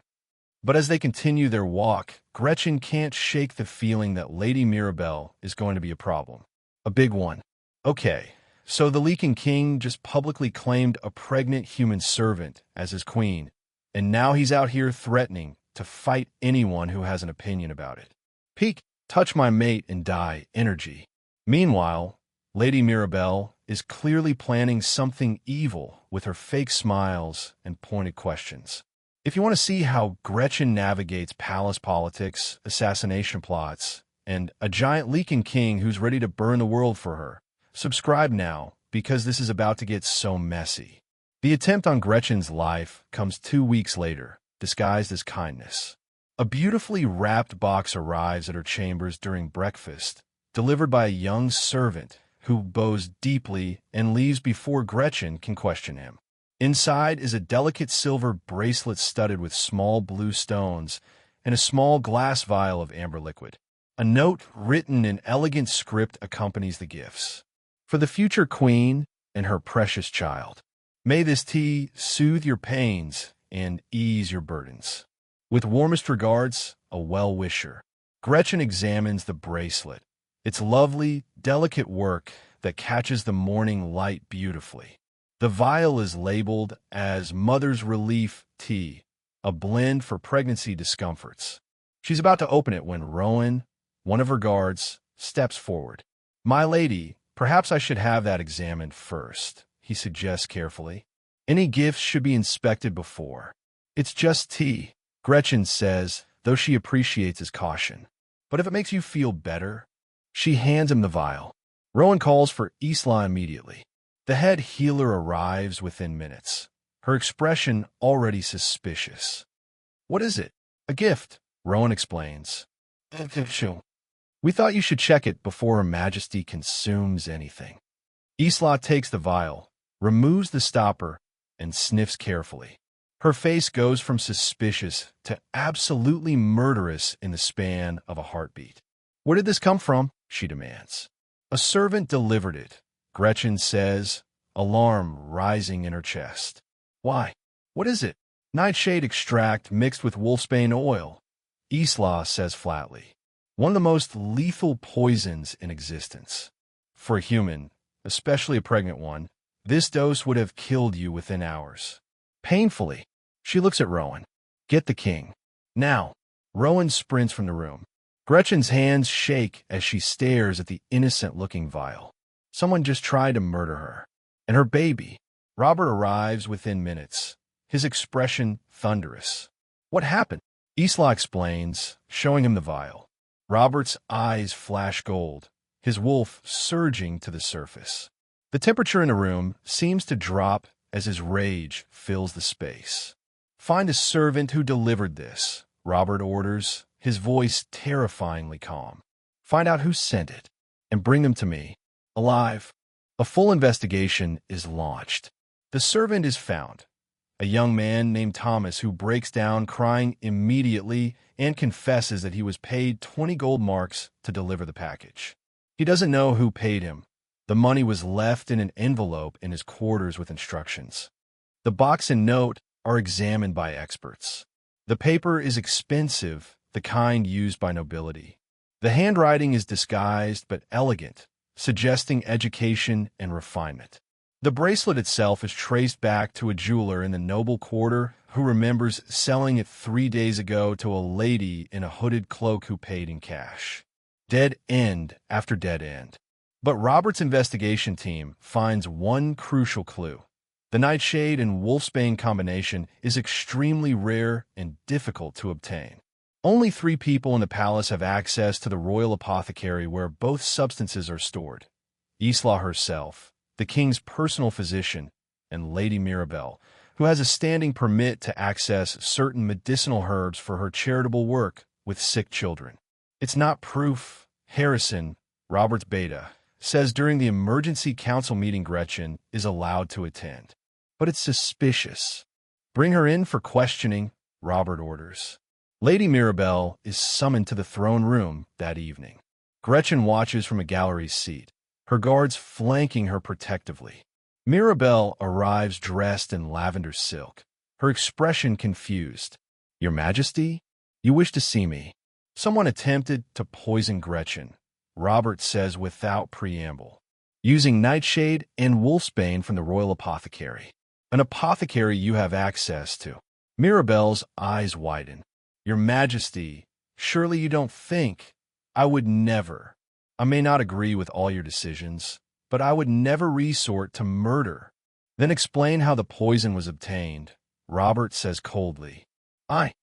But as they continue their walk, Gretchen can't shake the feeling that Lady Mirabelle is going to be a problem. A big one. Okay, so the Lycan king just publicly claimed a pregnant human servant as his queen, and now he's out here threatening to fight anyone who has an opinion about it. Peak, touch my mate and die energy. Meanwhile, Lady Mirabelle is clearly planning something evil with her fake smiles and pointed questions. If you want to see how Gretchen navigates palace politics, assassination plots, and a giant Lycan king who's ready to burn the world for her, subscribe now, because this is about to get so messy. The attempt on Gretchen's life comes 2 weeks later, disguised as kindness. A beautifully wrapped box arrives at her chambers during breakfast, delivered by a young servant who bows deeply and leaves before Gretchen can question him. Inside is a delicate silver bracelet studded with small blue stones and a small glass vial of amber liquid. A note written in elegant script accompanies the gifts. "For the future queen and her precious child. May this tea soothe your pains and ease your burdens. With warmest regards, a well-wisher." Gretchen examines the bracelet. It's lovely, delicate work that catches the morning light beautifully. The vial is labeled as Mother's Relief Tea, a blend for pregnancy discomforts. She's about to open it when Rowan, one of her guards, steps forward. "My lady, perhaps I should have that examined first," he suggests carefully. "Any gifts should be inspected before." "It's just tea," Gretchen says, though she appreciates his caution. "But if it makes you feel better..." She hands him the vial. Rowan calls for Isla immediately. The head healer arrives within minutes, her expression already suspicious. "What is it?" "A gift," Rowan explains. "We thought you should check it before Her Majesty consumes anything." Isla takes the vial, removes the stopper, and sniffs carefully. Her face goes from suspicious to absolutely murderous in the span of a heartbeat. "Where did this come from?" she demands. "A servant delivered it," Gretchen says, alarm rising in her chest. "Why? What is it?" "Nightshade extract mixed with wolfsbane oil," Isla says flatly. "One of the most lethal poisons in existence. For a human, especially a pregnant one, this dose would have killed you within hours. Painfully." She looks at Rowan. Get the king. Now. Rowan sprints from the room. Gretchen's hands shake as she stares at the innocent-looking vial. Someone just tried to murder her. And her baby. Robert arrives within minutes, his expression thunderous. What happened? Isla explains, showing him the vial. Robert's eyes flash gold, his wolf surging to the surface. The temperature in the room seems to drop as his rage fills the space. Find a servant who delivered this, Robert orders, his voice terrifyingly calm. Find out who sent it, and bring them to me, alive. A full investigation is launched. The servant is found, a young man named Thomas who breaks down crying immediately and confesses that he was paid 20 gold marks to deliver the package. He doesn't know who paid him. The money was left in an envelope in his quarters with instructions. The box and note are examined by experts. The paper is expensive, the kind used by nobility. The handwriting is disguised but elegant, suggesting education and refinement. The bracelet itself is traced back to a jeweler in the noble quarter who remembers selling it 3 days ago to a lady in a hooded cloak who paid in cash. Dead end after dead end. But Robert's investigation team finds one crucial clue. The nightshade and wolfsbane combination is extremely rare and difficult to obtain. Only 3 people in the palace have access to the royal apothecary where both substances are stored. Isla herself, the king's personal physician, and Lady Mirabelle, who has a standing permit to access certain medicinal herbs for her charitable work with sick children. It's not proof. Harrison, Robert's beta, says during the emergency council meeting Gretchen is allowed to attend. But it's suspicious. Bring her in for questioning, Robert orders. Lady Mirabelle is summoned to the throne room that evening. Gretchen watches from a gallery seat, her guards flanking her protectively. Mirabelle arrives dressed in lavender silk, her expression confused. Your Majesty? You wish to see me? Someone attempted to poison Gretchen, Robert says without preamble, using nightshade and wolfsbane from the royal apothecary. An apothecary you have access to. Mirabelle's eyes widen. Your Majesty, surely you don't think I would never. I may not agree with all your decisions, but I would never resort to murder. Then explain how the poison was obtained, Robert says coldly. I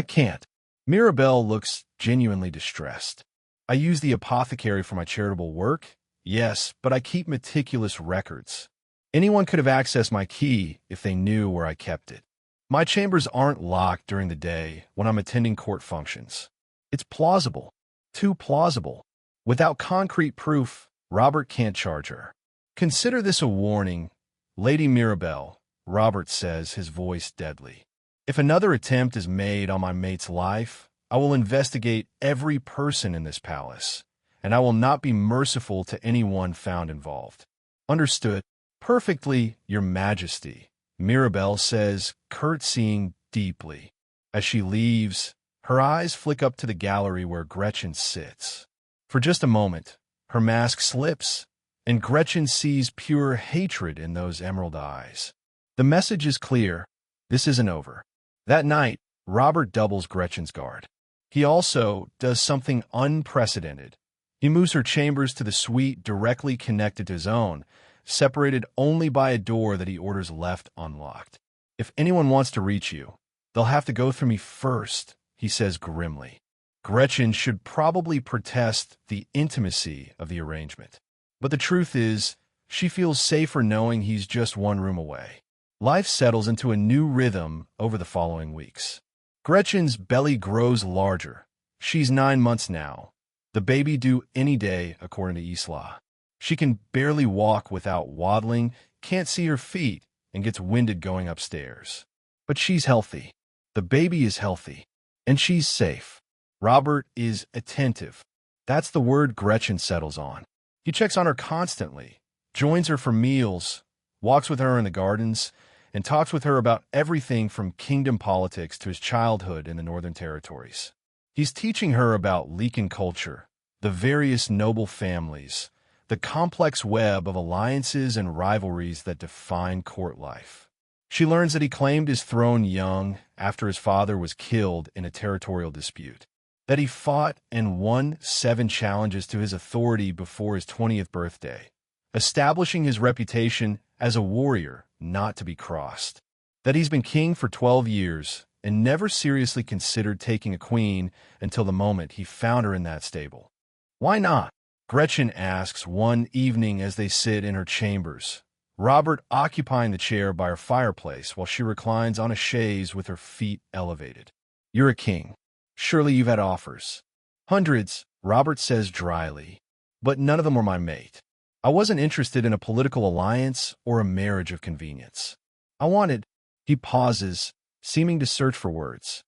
can't. Mirabelle looks genuinely distressed. I use the apothecary for my charitable work, yes, but I keep meticulous records. Anyone could have accessed my key if they knew where I kept it. My chambers aren't locked during the day when I'm attending court functions. It's plausible. Too plausible. Without concrete proof, Robert can't charge her. Consider this a warning, Lady Mirabelle, Robert says, his voice deadly. If another attempt is made on my mate's life, I will investigate every person in this palace, and I will not be merciful to anyone found involved. Understood? Perfectly, Your Majesty, Mirabelle says, curtsying deeply. As she leaves, her eyes flick up to the gallery where Gretchen sits. For just a moment, her mask slips, and Gretchen sees pure hatred in those emerald eyes. The message is clear. This isn't over. That night, Robert doubles Gretchen's guard. He also does something unprecedented. He moves her chambers to the suite directly connected to his own, separated only by a door that he orders left unlocked. If anyone wants to reach you, they'll have to go through me first, he says grimly. Gretchen should probably protest the intimacy of the arrangement. But the truth is, she feels safer knowing he's just one room away. Life settles into a new rhythm over the following weeks. Gretchen's belly grows larger. She's 9 months now. The baby due any day, according to Isla. She can barely walk without waddling, can't see her feet, and gets winded going upstairs. But she's healthy. The baby is healthy. And she's safe. Robert is attentive. That's the word Gretchen settles on. He checks on her constantly, joins her for meals, walks with her in the gardens, and talks with her about everything from kingdom politics to his childhood in the Northern Territories. He's teaching her about Lycan culture, the various noble families, the complex web of alliances and rivalries that define court life. She learns that he claimed his throne young after his father was killed in a territorial dispute, that he fought and won 7 challenges to his authority before his 20th birthday, establishing his reputation as a warrior not to be crossed, that he's been king for 12 years and never seriously considered taking a queen until the moment he found her in that stable. Why not? Gretchen asks one evening as they sit in her chambers, Robert occupying the chair by her fireplace while she reclines on a chaise with her feet elevated. You're a king. Surely you've had offers. Hundreds, Robert says dryly, but none of them were my mate. I wasn't interested in a political alliance or a marriage of convenience. I wanted, he pauses, seeming to search for words.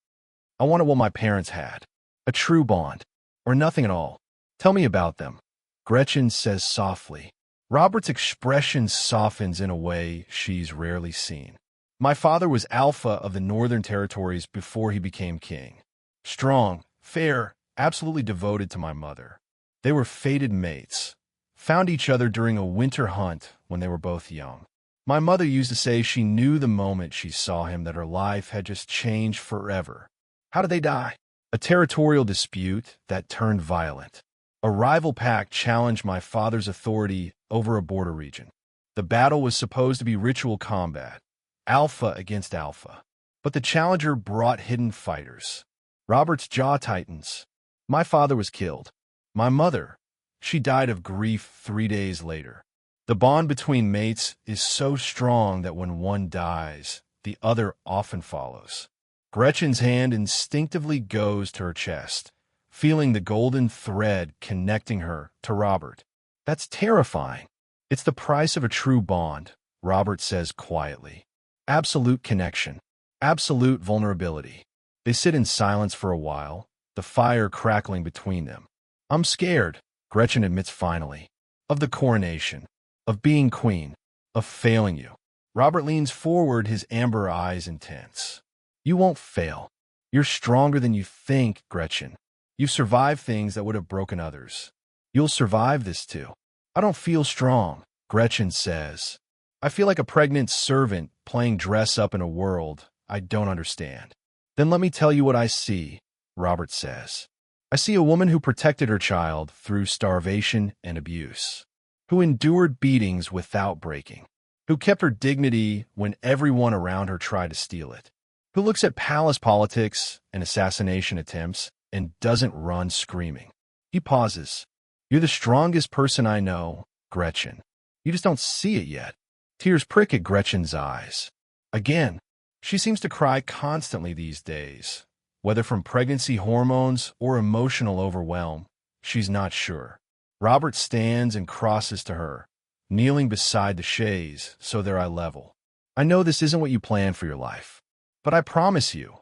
I wanted what my parents had, a true bond, or nothing at all. Tell me about them, Gretchen says softly. Robert's expression softens in a way she's rarely seen. My father was alpha of the Northern Territories before he became king. Strong, fair, absolutely devoted to my mother. They were fated mates, found each other during a winter hunt when they were both young. My mother used to say she knew the moment she saw him that her life had just changed forever. How did they die? A territorial dispute that turned violent. A rival pack challenged my father's authority over a border region. The battle was supposed to be ritual combat, alpha against alpha. But the challenger brought hidden fighters. Robert's jaw tightens. My father was killed. My mother, she died of grief 3 days later. The bond between mates is so strong that when one dies, the other often follows. Gretchen's hand instinctively goes to her chest, feeling the golden thread connecting her to Robert. That's terrifying. It's the price of a true bond, Robert says quietly. Absolute connection. Absolute vulnerability. They sit in silence for a while, the fire crackling between them. I'm scared, Gretchen admits finally, of the coronation, of being queen, of failing you. Robert leans forward, his amber eyes intense. You won't fail. You're stronger than you think, Gretchen. You've survived things that would have broken others. You'll survive this too. I don't feel strong, Gretchen says. I feel like a pregnant servant playing dress-up in a world I don't understand. Then let me tell you what I see, Robert says. I see a woman who protected her child through starvation and abuse, who endured beatings without breaking, who kept her dignity when everyone around her tried to steal it, who looks at palace politics and assassination attempts and doesn't run screaming. He pauses. You're the strongest person I know, Gretchen. You just don't see it yet. Tears prick at Gretchen's eyes. Again, she seems to cry constantly these days. Whether from pregnancy hormones or emotional overwhelm, she's not sure. Robert stands and crosses to her, kneeling beside the chaise so they're eye level. I know this isn't what you planned for your life, but I promise you,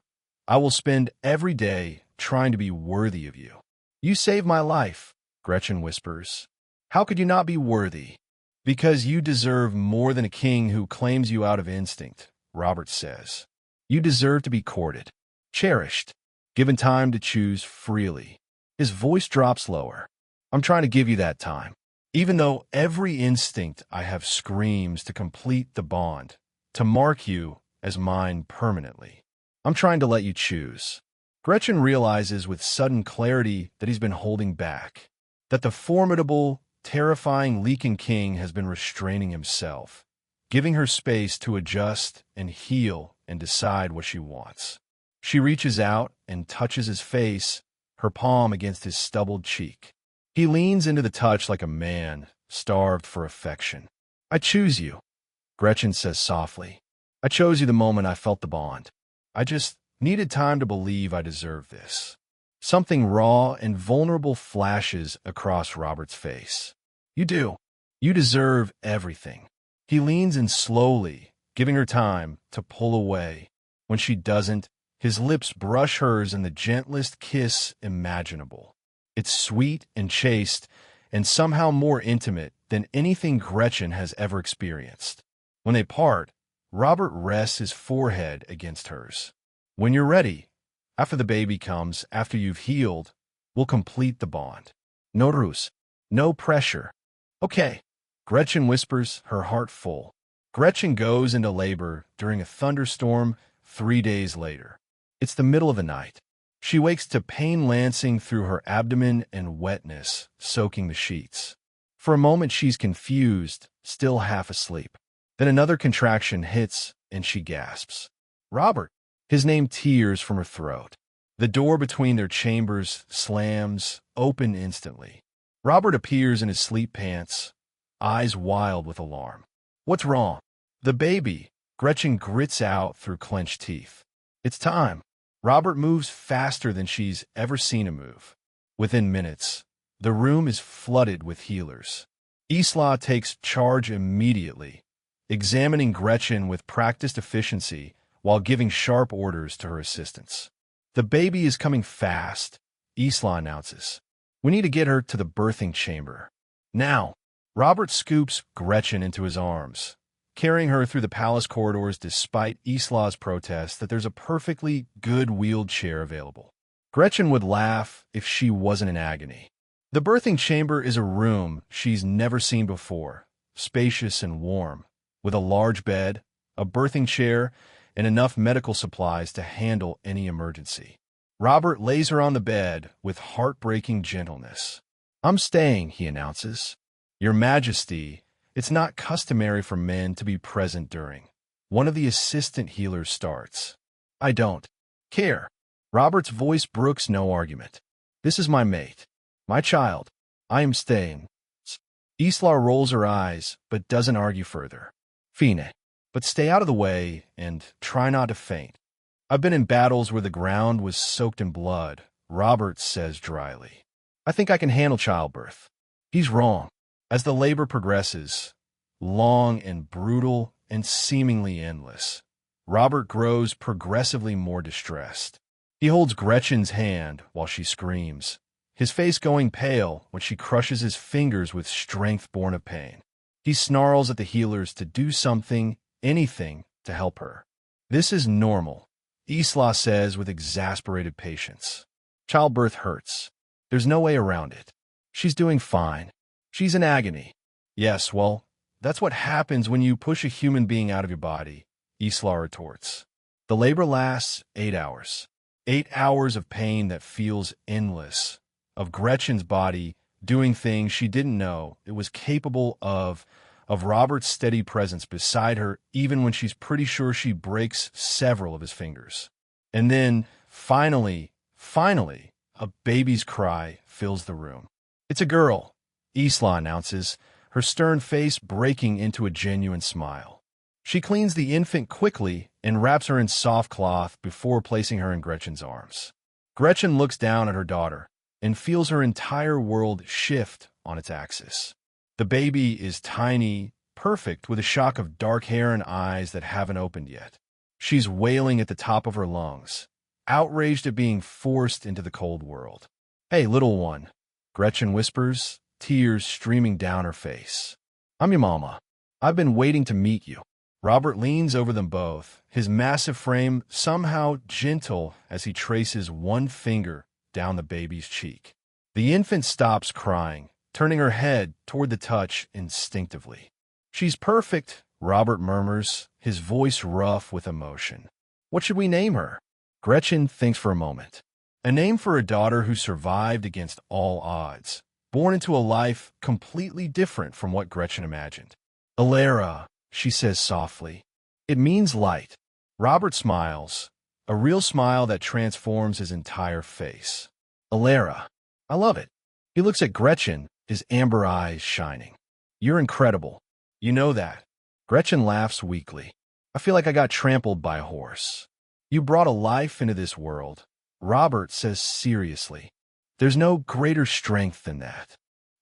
I will spend every day trying to be worthy of you. You saved my life, Gretchen whispers. How could you not be worthy? Because you deserve more than a king who claims you out of instinct, Robert says. You deserve to be courted, cherished, given time to choose freely. His voice drops lower. I'm trying to give you that time. Even though every instinct I have screams to complete the bond, to mark you as mine permanently. I'm trying to let you choose. Gretchen realizes with sudden clarity that he's been holding back, that the formidable, terrifying Lycan king has been restraining himself, giving her space to adjust and heal and decide what she wants. She reaches out and touches his face, her palm against his stubbled cheek. He leans into the touch like a man, starved for affection. I choose you, Gretchen says softly. I chose you the moment I felt the bond. I just needed time to believe I deserve this. Something raw and vulnerable flashes across Robert's face. You do. You deserve everything. He leans in slowly, giving her time to pull away. When she doesn't, his lips brush hers in the gentlest kiss imaginable. It's sweet and chaste, and somehow more intimate than anything Gretchen has ever experienced. When they part, Robert rests his forehead against hers. When you're ready, after the baby comes, after you've healed, we'll complete the bond. No ruse, no pressure. Okay, Gretchen whispers, her heart full. Gretchen goes into labor during a thunderstorm 3 days later. It's the middle of the night. She wakes to pain lancing through her abdomen and wetness soaking the sheets. For a moment, she's confused, still half asleep. Then another contraction hits, and she gasps. Robert! His name tears from her throat. The door between their chambers slams open instantly. Robert appears in his sleep pants, eyes wild with alarm. What's wrong? The baby, Gretchen grits out through clenched teeth. It's time. Robert moves faster than she's ever seen him move. Within minutes, the room is flooded with healers. Isla takes charge immediately, examining Gretchen with practiced efficiency while giving sharp orders to her assistants. The baby is coming fast, Isla announces. We need to get her to the birthing chamber. Now, Robert scoops Gretchen into his arms, carrying her through the palace corridors despite Isla's protest that there's a perfectly good wheeled chair available. Gretchen would laugh if she wasn't in agony. The birthing chamber is a room she's never seen before, spacious and warm, with a large bed, a birthing chair, and enough medical supplies to handle any emergency. Robert lays her on the bed with heartbreaking gentleness. I'm staying, he announces. Your Majesty, it's not customary for men to be present during. One of the assistant healers starts. I don't care. Robert's voice brooks no argument. This is my mate. My child. I am staying. Isla rolls her eyes, but doesn't argue further. Fine. But stay out of the way and try not to faint. I've been in battles where the ground was soaked in blood, Robert says dryly. I think I can handle childbirth. He's wrong. As the labor progresses, long and brutal and seemingly endless, Robert grows progressively more distressed. He holds Gretchen's hand while she screams, his face going pale when she crushes his fingers with strength born of pain. He snarls at the healers to do something, anything, to help her. This is normal, Isla says with exasperated patience. Childbirth hurts. There's no way around it. She's doing fine. She's in agony. Yes, well, that's what happens when you push a human being out of your body, Isla retorts. The labor lasts 8 hours. 8 hours of pain that feels endless, of Gretchen's body doing things she didn't know it was capable of Robert's steady presence beside her even when she's pretty sure she breaks several of his fingers. And then, finally, a baby's cry fills the room. It's a girl, Isla announces, her stern face breaking into a genuine smile. She cleans the infant quickly and wraps her in soft cloth before placing her in Gretchen's arms. Gretchen looks down at her daughter and feels her entire world shift on its axis. The baby is tiny, perfect, with a shock of dark hair and eyes that haven't opened yet. She's wailing at the top of her lungs, outraged at being forced into the cold world. Hey, little one, Gretchen whispers, tears streaming down her face. I'm your mama. I've been waiting to meet you. Robert leans over them both, his massive frame somehow gentle as he traces one finger down the baby's cheek. The infant stops crying, turning her head toward the touch instinctively. She's perfect, Robert murmurs, his voice rough with emotion. What should we name her? Gretchen thinks for a moment. A name for a daughter who survived against all odds, born into a life completely different from what Gretchen imagined. Alara, she says softly. It means light. Robert smiles, a real smile that transforms his entire face. Alara. I love it. He looks at Gretchen, his amber eyes shining. You're incredible. You know that. Gretchen laughs weakly. I feel like I got trampled by a horse. You brought a life into this world, Robert says seriously. There's no greater strength than that.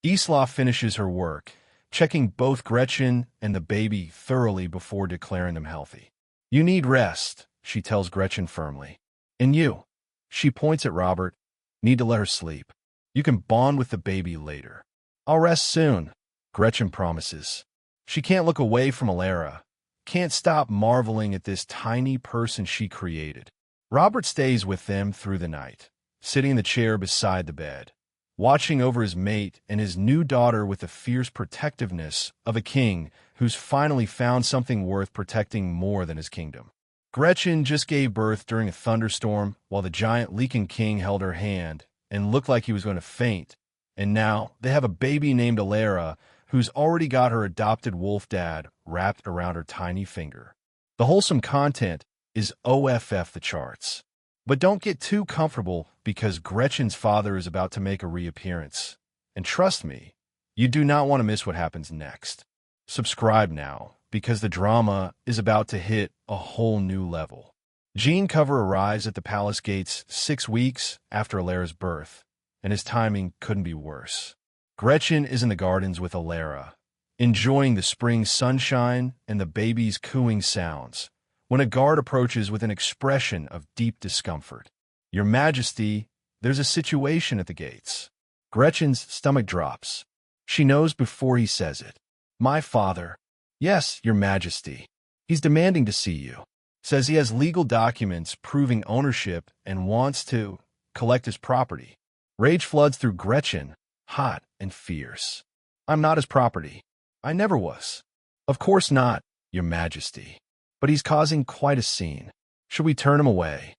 Isla finishes her work, checking both Gretchen and the baby thoroughly before declaring them healthy. You need rest, she tells Gretchen firmly. And you, she points at Robert, need to let her sleep. You can bond with the baby later. I'll rest soon, Gretchen promises. She can't look away from Alara, can't stop marveling at this tiny person she created. Robert stays with them through the night, sitting in the chair beside the bed, watching over his mate and his new daughter with the fierce protectiveness of a king who's finally found something worth protecting more than his kingdom. Gretchen just gave birth during a thunderstorm while the giant Lycan king held her hand and looked like he was going to faint. And now they have a baby named Alara who's already got her adopted wolf dad wrapped around her tiny finger. The wholesome content is OFF the charts. But don't get too comfortable because Gretchen's father is about to make a reappearance. And trust me, you do not want to miss what happens next. Subscribe now, because the drama is about to hit a whole new level. Gene Cover arrives at the palace gates 6 weeks after Alara's birth, and his timing couldn't be worse. Gretchen is in the gardens with Alara, enjoying the spring sunshine and the baby's cooing sounds, when a guard approaches with an expression of deep discomfort. "Your Majesty, there's a situation at the gates." Gretchen's stomach drops. She knows before he says it. "My father." "Yes, Your Majesty. He's demanding to see you. Says he has legal documents proving ownership and wants to collect his property." Rage floods through Gretchen, hot and fierce. "I'm not his property. I never was." "Of course not, Your Majesty. But he's causing quite a scene. Should we turn him away?"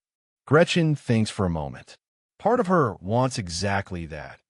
Gretchen thinks for a moment. Part of her wants exactly that.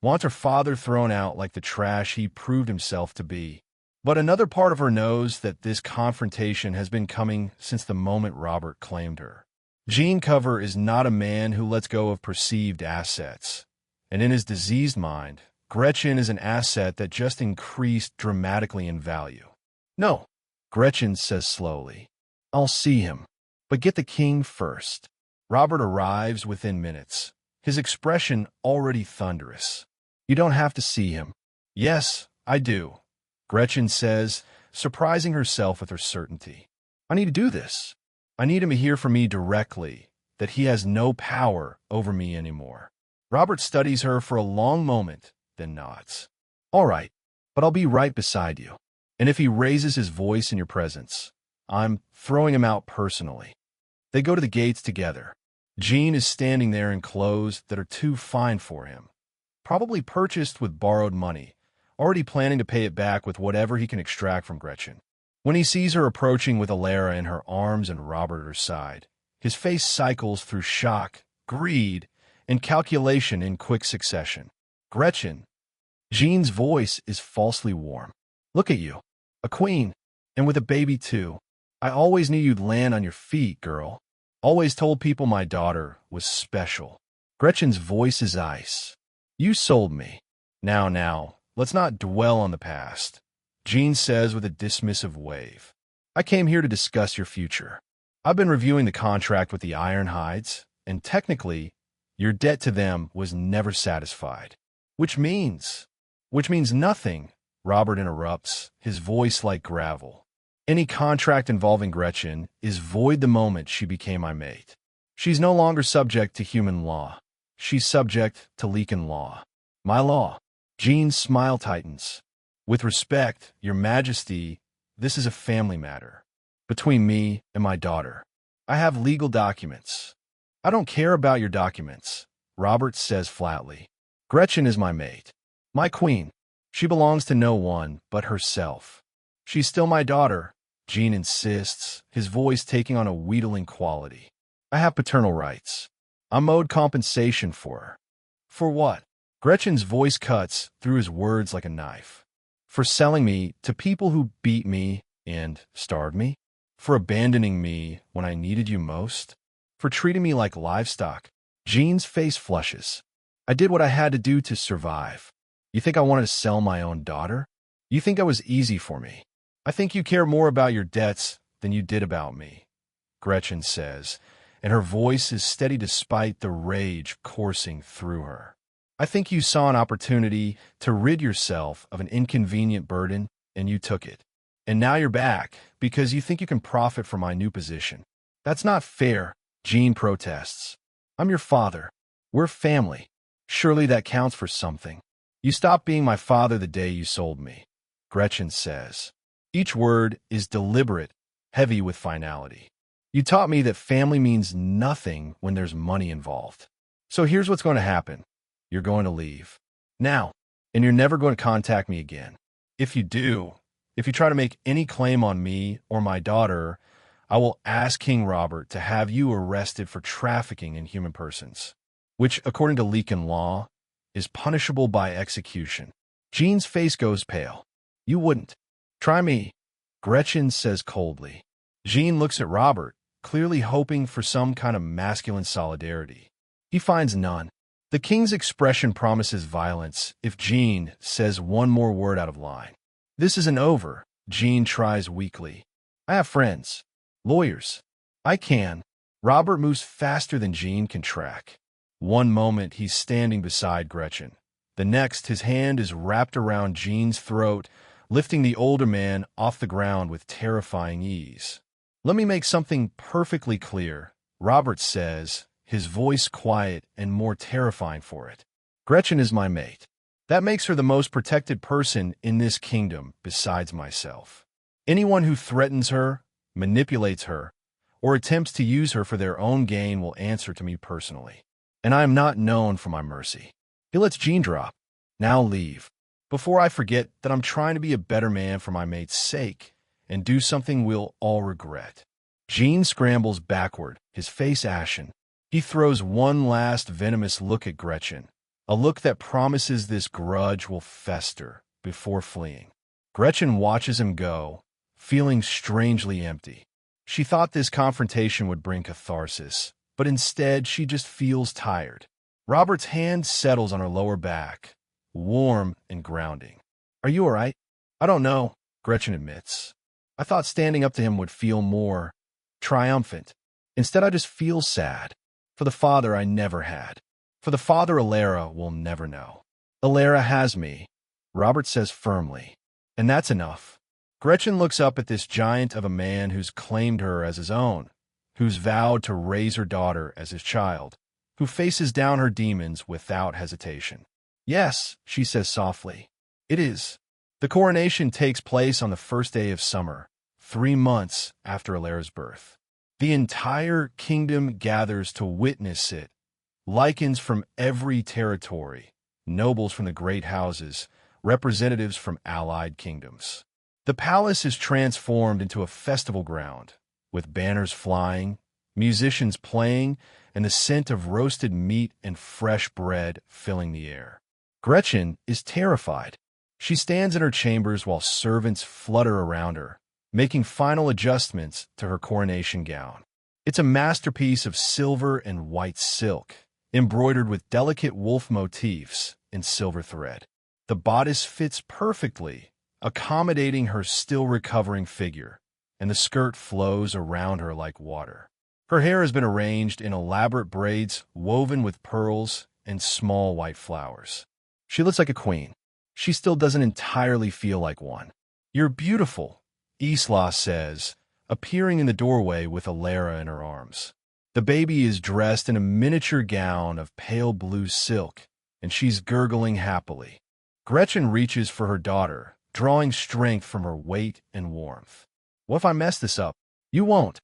Wants her father thrown out like the trash he proved himself to be. But another part of her knows that this confrontation has been coming since the moment Robert claimed her. Gene Cover is not a man who lets go of perceived assets. And in his diseased mind, Gretchen is an asset that just increased dramatically in value. "No," Gretchen says slowly. "I'll see him. But get the king first." Robert arrives within minutes, his expression already thunderous. "You don't have to see him." "Yes, I do," Gretchen says, surprising herself with her certainty. "I need to do this. I need him to hear from me directly that he has no power over me anymore." Robert studies her for a long moment, then nods. "All right, but I'll be right beside you. And if he raises his voice in your presence, I'm throwing him out personally." They go to the gates together. Gene is standing there in clothes that are too fine for him, probably purchased with borrowed money, already planning to pay it back with whatever he can extract from Gretchen. When he sees her approaching with Alara in her arms and Robert at her side, his face cycles through shock, greed, and calculation in quick succession. "Gretchen." Gene's voice is falsely warm. "Look at you. A queen. And with a baby, too. I always knew you'd land on your feet, girl. Always told people my daughter was special." Gretchen's voice is ice. "You sold me. Now, let's not dwell on the past," Gene says with a dismissive wave. "I came here to discuss your future. I've been reviewing the contract with the Ironhides, and technically, your debt to them was never satisfied." Which means nothing," Robert interrupts, his voice like gravel. "Any contract involving Gretchen is void the moment she became my mate. She's no longer subject to human law. She's subject to Lycan law. My law." Gene's smile tightens. "With respect, Your Majesty, this is a family matter. Between me and my daughter. I have legal documents." "I don't care about your documents," Robert says flatly. "Gretchen is my mate. My queen. She belongs to no one but herself." "She's still my daughter," Gene insists, his voice taking on a wheedling quality. "I have paternal rights. I'm owed compensation for her." "For what?" Gretchen's voice cuts through his words like a knife. "For selling me to people who beat me and starved me? For abandoning me when I needed you most? For treating me like livestock?" Gene's face flushes. "I did what I had to do to survive. You think I wanted to sell my own daughter? You think it was easy for me? I think you care more about your debts than you did about me," Gretchen says, and her voice is steady despite the rage coursing through her. "I think you saw an opportunity to rid yourself of an inconvenient burden, and you took it. And now you're back because you think you can profit from my new position. That's not fair," Gene protests. "I'm your father. We're family. Surely that counts for something." "You stopped being my father the day you sold me," Gretchen says. Each word is deliberate, heavy with finality. "You taught me that family means nothing when there's money involved. So here's what's going to happen. You're going to leave. Now. And you're never going to contact me again. If you do," If you try to make any claim on me or my daughter, I will ask King Robert to have you arrested for trafficking in human persons, which, according to Lycan law, is punishable by execution. Jean's face goes pale. You wouldn't. Try me, Gretchen says coldly. Jean looks at Robert, clearly hoping for some kind of masculine solidarity. He finds none. The king's expression promises violence if Jean says one more word out of line. This isn't over, Jean tries weakly. I have friends. Lawyers. I can. Robert moves faster than Jean can track. One moment he's standing beside Gretchen. The next, his hand is wrapped around Jean's throat, lifting the older man off the ground with terrifying ease. Let me make something perfectly clear, Robert says, his voice quiet and more terrifying for it. Gretchen is my mate. That makes her the most protected person in this kingdom besides myself. Anyone who threatens her, manipulates her, or attempts to use her for their own gain will answer to me personally. And I am not known for my mercy. He lets Jean drop. Now leave. Before I forget that I'm trying to be a better man for my mate's sake and do something we'll all regret. Jean scrambles backward, his face ashen. He throws one last venomous look at Gretchen, a look that promises this grudge will fester before fleeing. Gretchen watches him go, feeling strangely empty. She thought this confrontation would bring catharsis, but instead she just feels tired. Robert's hand settles on her lower back, warm and grounding. Are you all right? I don't know, Gretchen admits. I thought standing up to him would feel more triumphant. Instead, I just feel sad. For the father I never had. For the father Alara will never know. Alara has me, Robert says firmly. And that's enough. Gretchen looks up at this giant of a man who's claimed her as his own, who's vowed to raise her daughter as his child, who faces down her demons without hesitation. Yes, she says softly. It is. The coronation takes place on the first day of summer, 3 months after Alara's birth. The entire kingdom gathers to witness it. Lycans from every territory, nobles from the great houses, representatives from allied kingdoms. The palace is transformed into a festival ground, with banners flying, musicians playing, and the scent of roasted meat and fresh bread filling the air. Gretchen is terrified. She stands in her chambers while servants flutter around her, making final adjustments to her coronation gown. It's a masterpiece of silver and white silk, embroidered with delicate wolf motifs in silver thread. The bodice fits perfectly, accommodating her still recovering figure, and the skirt flows around her like water. Her hair has been arranged in elaborate braids woven with pearls and small white flowers. She looks like a queen. She still doesn't entirely feel like one. You're beautiful, Isla says, appearing in the doorway with Alara in her arms. The baby is dressed in a miniature gown of pale blue silk, and she's gurgling happily. Gretchen reaches for her daughter, drawing strength from her weight and warmth. What if I mess this up? You won't,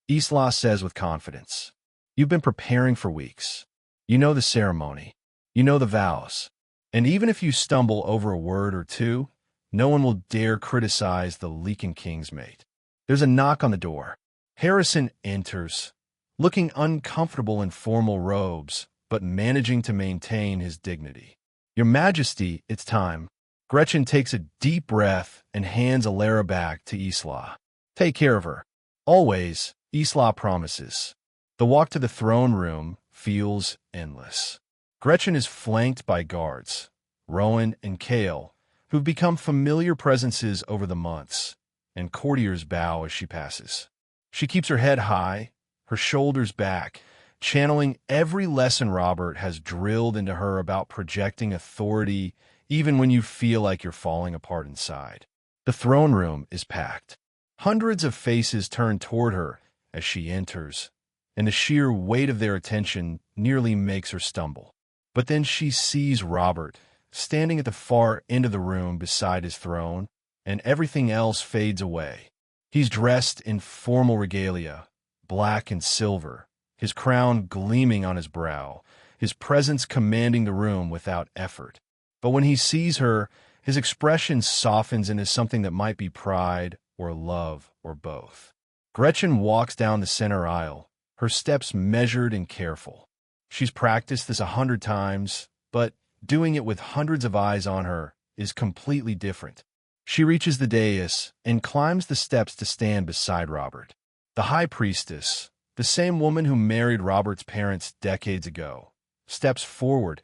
Isla says with confidence. You've been preparing for weeks. You know the ceremony. You know the vows. And even if you stumble over a word or two, no one will dare criticize the Lycan king's mate. There's a knock on the door. Harrison enters, looking uncomfortable in formal robes, but managing to maintain his dignity. Your Majesty, it's time. Gretchen takes a deep breath and hands Alara back to Isla. Take care of her. Always, Isla promises. The walk to the throne room feels endless. Gretchen is flanked by guards, Rowan and Kale, who've become familiar presences over the months, and courtiers bow as she passes. She keeps her head high, her shoulders back, channeling every lesson Robert has drilled into her about projecting authority even when you feel like you're falling apart inside. The throne room is packed. Hundreds of faces turn toward her as she enters, and the sheer weight of their attention nearly makes her stumble. But then she sees Robert, standing at the far end of the room beside his throne, and everything else fades away. He's dressed in formal regalia, black and silver, his crown gleaming on his brow, his presence commanding the room without effort. But when he sees her, His expression softens into something that might be pride or love or both. Gretchen walks down the center aisle, her steps measured and careful. She's practiced this 100 times, but doing it with hundreds of eyes on her is completely different. She reaches the dais and climbs the steps to stand beside Robert. The high priestess, the same woman who married Robert's parents decades ago, steps forward,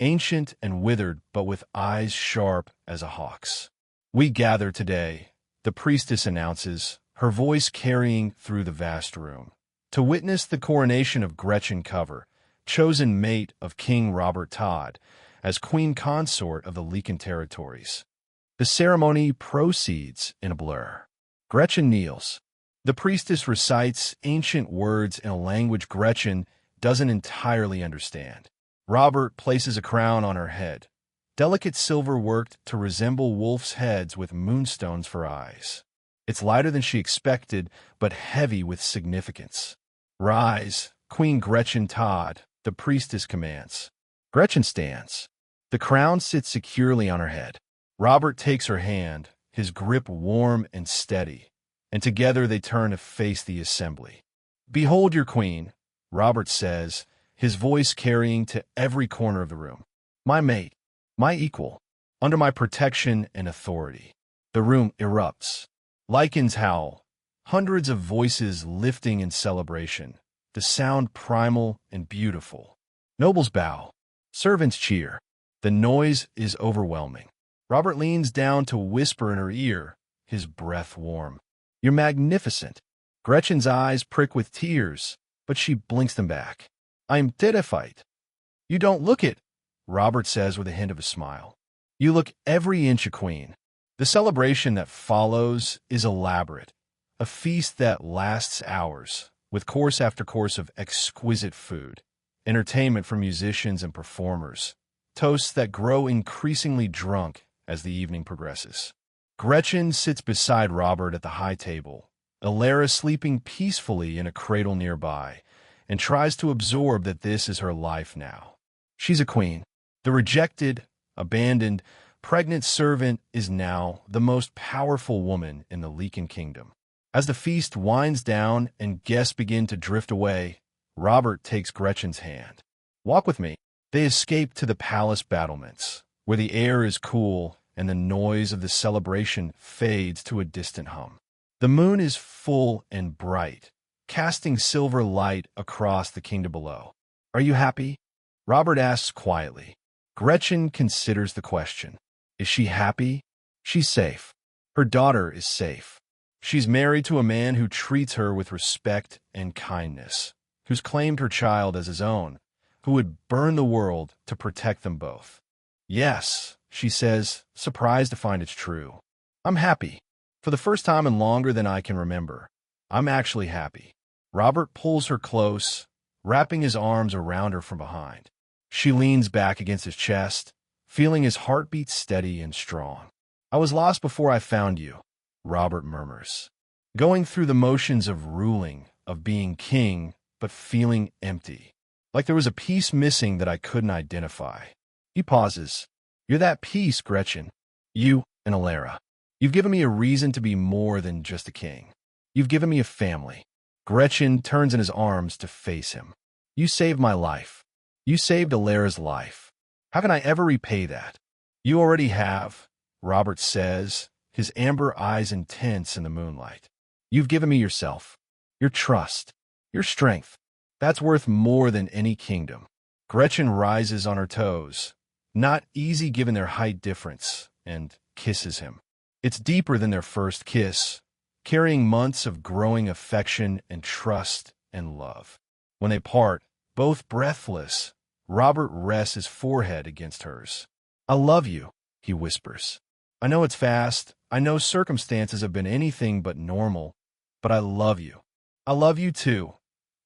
ancient and withered, but with eyes sharp as a hawk's. "We gather today," the priestess announces, her voice carrying through the vast room, "to witness the coronation of Gretchen Cover, chosen mate of King Robert Todd, as queen consort of the Lycan territories." The ceremony proceeds in a blur. Gretchen kneels. The priestess recites ancient words in a language Gretchen doesn't entirely understand. Robert places a crown on her head, delicate silver worked to resemble wolves' heads with moonstones for eyes. It's lighter than she expected, but heavy with significance. "Rise, Queen Gretchen Todd," the priestess commands. Gretchen stands. The crown sits securely on her head. Robert takes her hand, his grip warm and steady, and together they turn to face the assembly. "Behold your queen," Robert says, his voice carrying to every corner of the room. "My mate, my equal, under my protection and authority." The room erupts. Lycans howl, hundreds of voices lifting in celebration, the sound primal and beautiful. Nobles bow. Servants cheer. The noise is overwhelming. Robert leans down to whisper in her ear, his breath warm. "You're magnificent." Gretchen's eyes prick with tears, but she blinks them back. "I'm terrified." "You don't look it," Robert says with a hint of a smile. "You look every inch a queen." The celebration that follows is elaborate, a feast that lasts hours, with course after course of exquisite food, entertainment from musicians and performers, toasts that grow increasingly drunk as the evening progresses. Gretchen sits beside Robert at the high table, Alara sleeping peacefully in a cradle nearby, and tries to absorb that this is her life now. She's a queen. The rejected, abandoned, pregnant servant is now the most powerful woman in the Lycan kingdom. As the feast winds down and guests begin to drift away, Robert takes Gretchen's hand. "Walk with me." They escape to the palace battlements, where the air is cool and the noise of the celebration fades to a distant hum. The moon is full and bright, casting silver light across the kingdom below. "Are you happy?" Robert asks quietly. Gretchen considers the question. Is she happy? She's safe. Her daughter is safe. She's married to a man who treats her with respect and kindness, who's claimed her child as his own, who would burn the world to protect them both. "Yes," she says, surprised to find it's true. "I'm happy. For the first time in longer than I can remember, I'm actually happy." Robert pulls her close, wrapping his arms around her from behind. She leans back against his chest, feeling his heartbeat steady and strong. "I was lost before I found you," Robert murmurs. "Going through the motions of ruling, of being king, but feeling empty. Like there was a piece missing that I couldn't identify." He pauses. "You're that piece, Gretchen. You and Alara. You've given me a reason to be more than just a king. You've given me a family." Gretchen turns in his arms to face him. "You saved my life. You saved Alara's life. How can I ever repay that?" "You already have," Robert says, his amber eyes intense in the moonlight. "You've given me yourself, your trust, your strength. That's worth more than any kingdom." Gretchen rises on her toes, not easy given their height difference, and kisses him. It's deeper than their first kiss, carrying months of growing affection and trust and love. When they part, both breathless, Robert rests his forehead against hers. "I love you," he whispers. "I know it's fast. I know circumstances have been anything but normal, but I love you. I love you too,"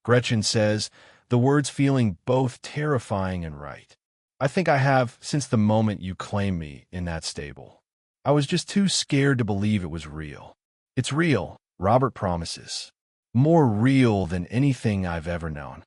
Gretchen says, the words feeling both terrifying and right. "I think I have since the moment you claimed me in that stable. I was just too scared to believe it was real." "It's real," Robert promises. "More real than anything I've ever known."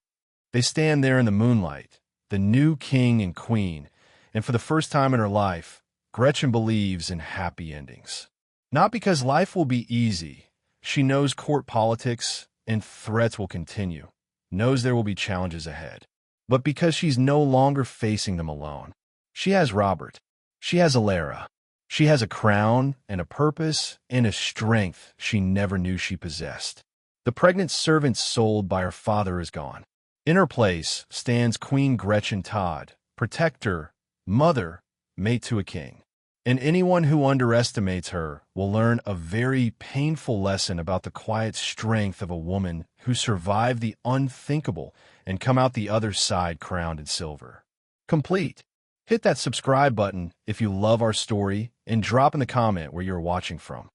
They stand there in the moonlight, the new king and queen, and for the first time in her life, Gretchen believes in happy endings. Not because life will be easy. She knows court politics and threats will continue, knows there will be challenges ahead. But because she's no longer facing them alone. She has Robert. She has Alara. She has a crown and a purpose and a strength she never knew she possessed. The pregnant servant sold by her father is gone. In her place stands Queen Gretchen Todd, protector, mother, mate to a king. And anyone who underestimates her will learn a very painful lesson about the quiet strength of a woman who survived the unthinkable and come out the other side crowned in silver. Complete. Hit that subscribe button if you love our story and drop in the comment where you're watching from.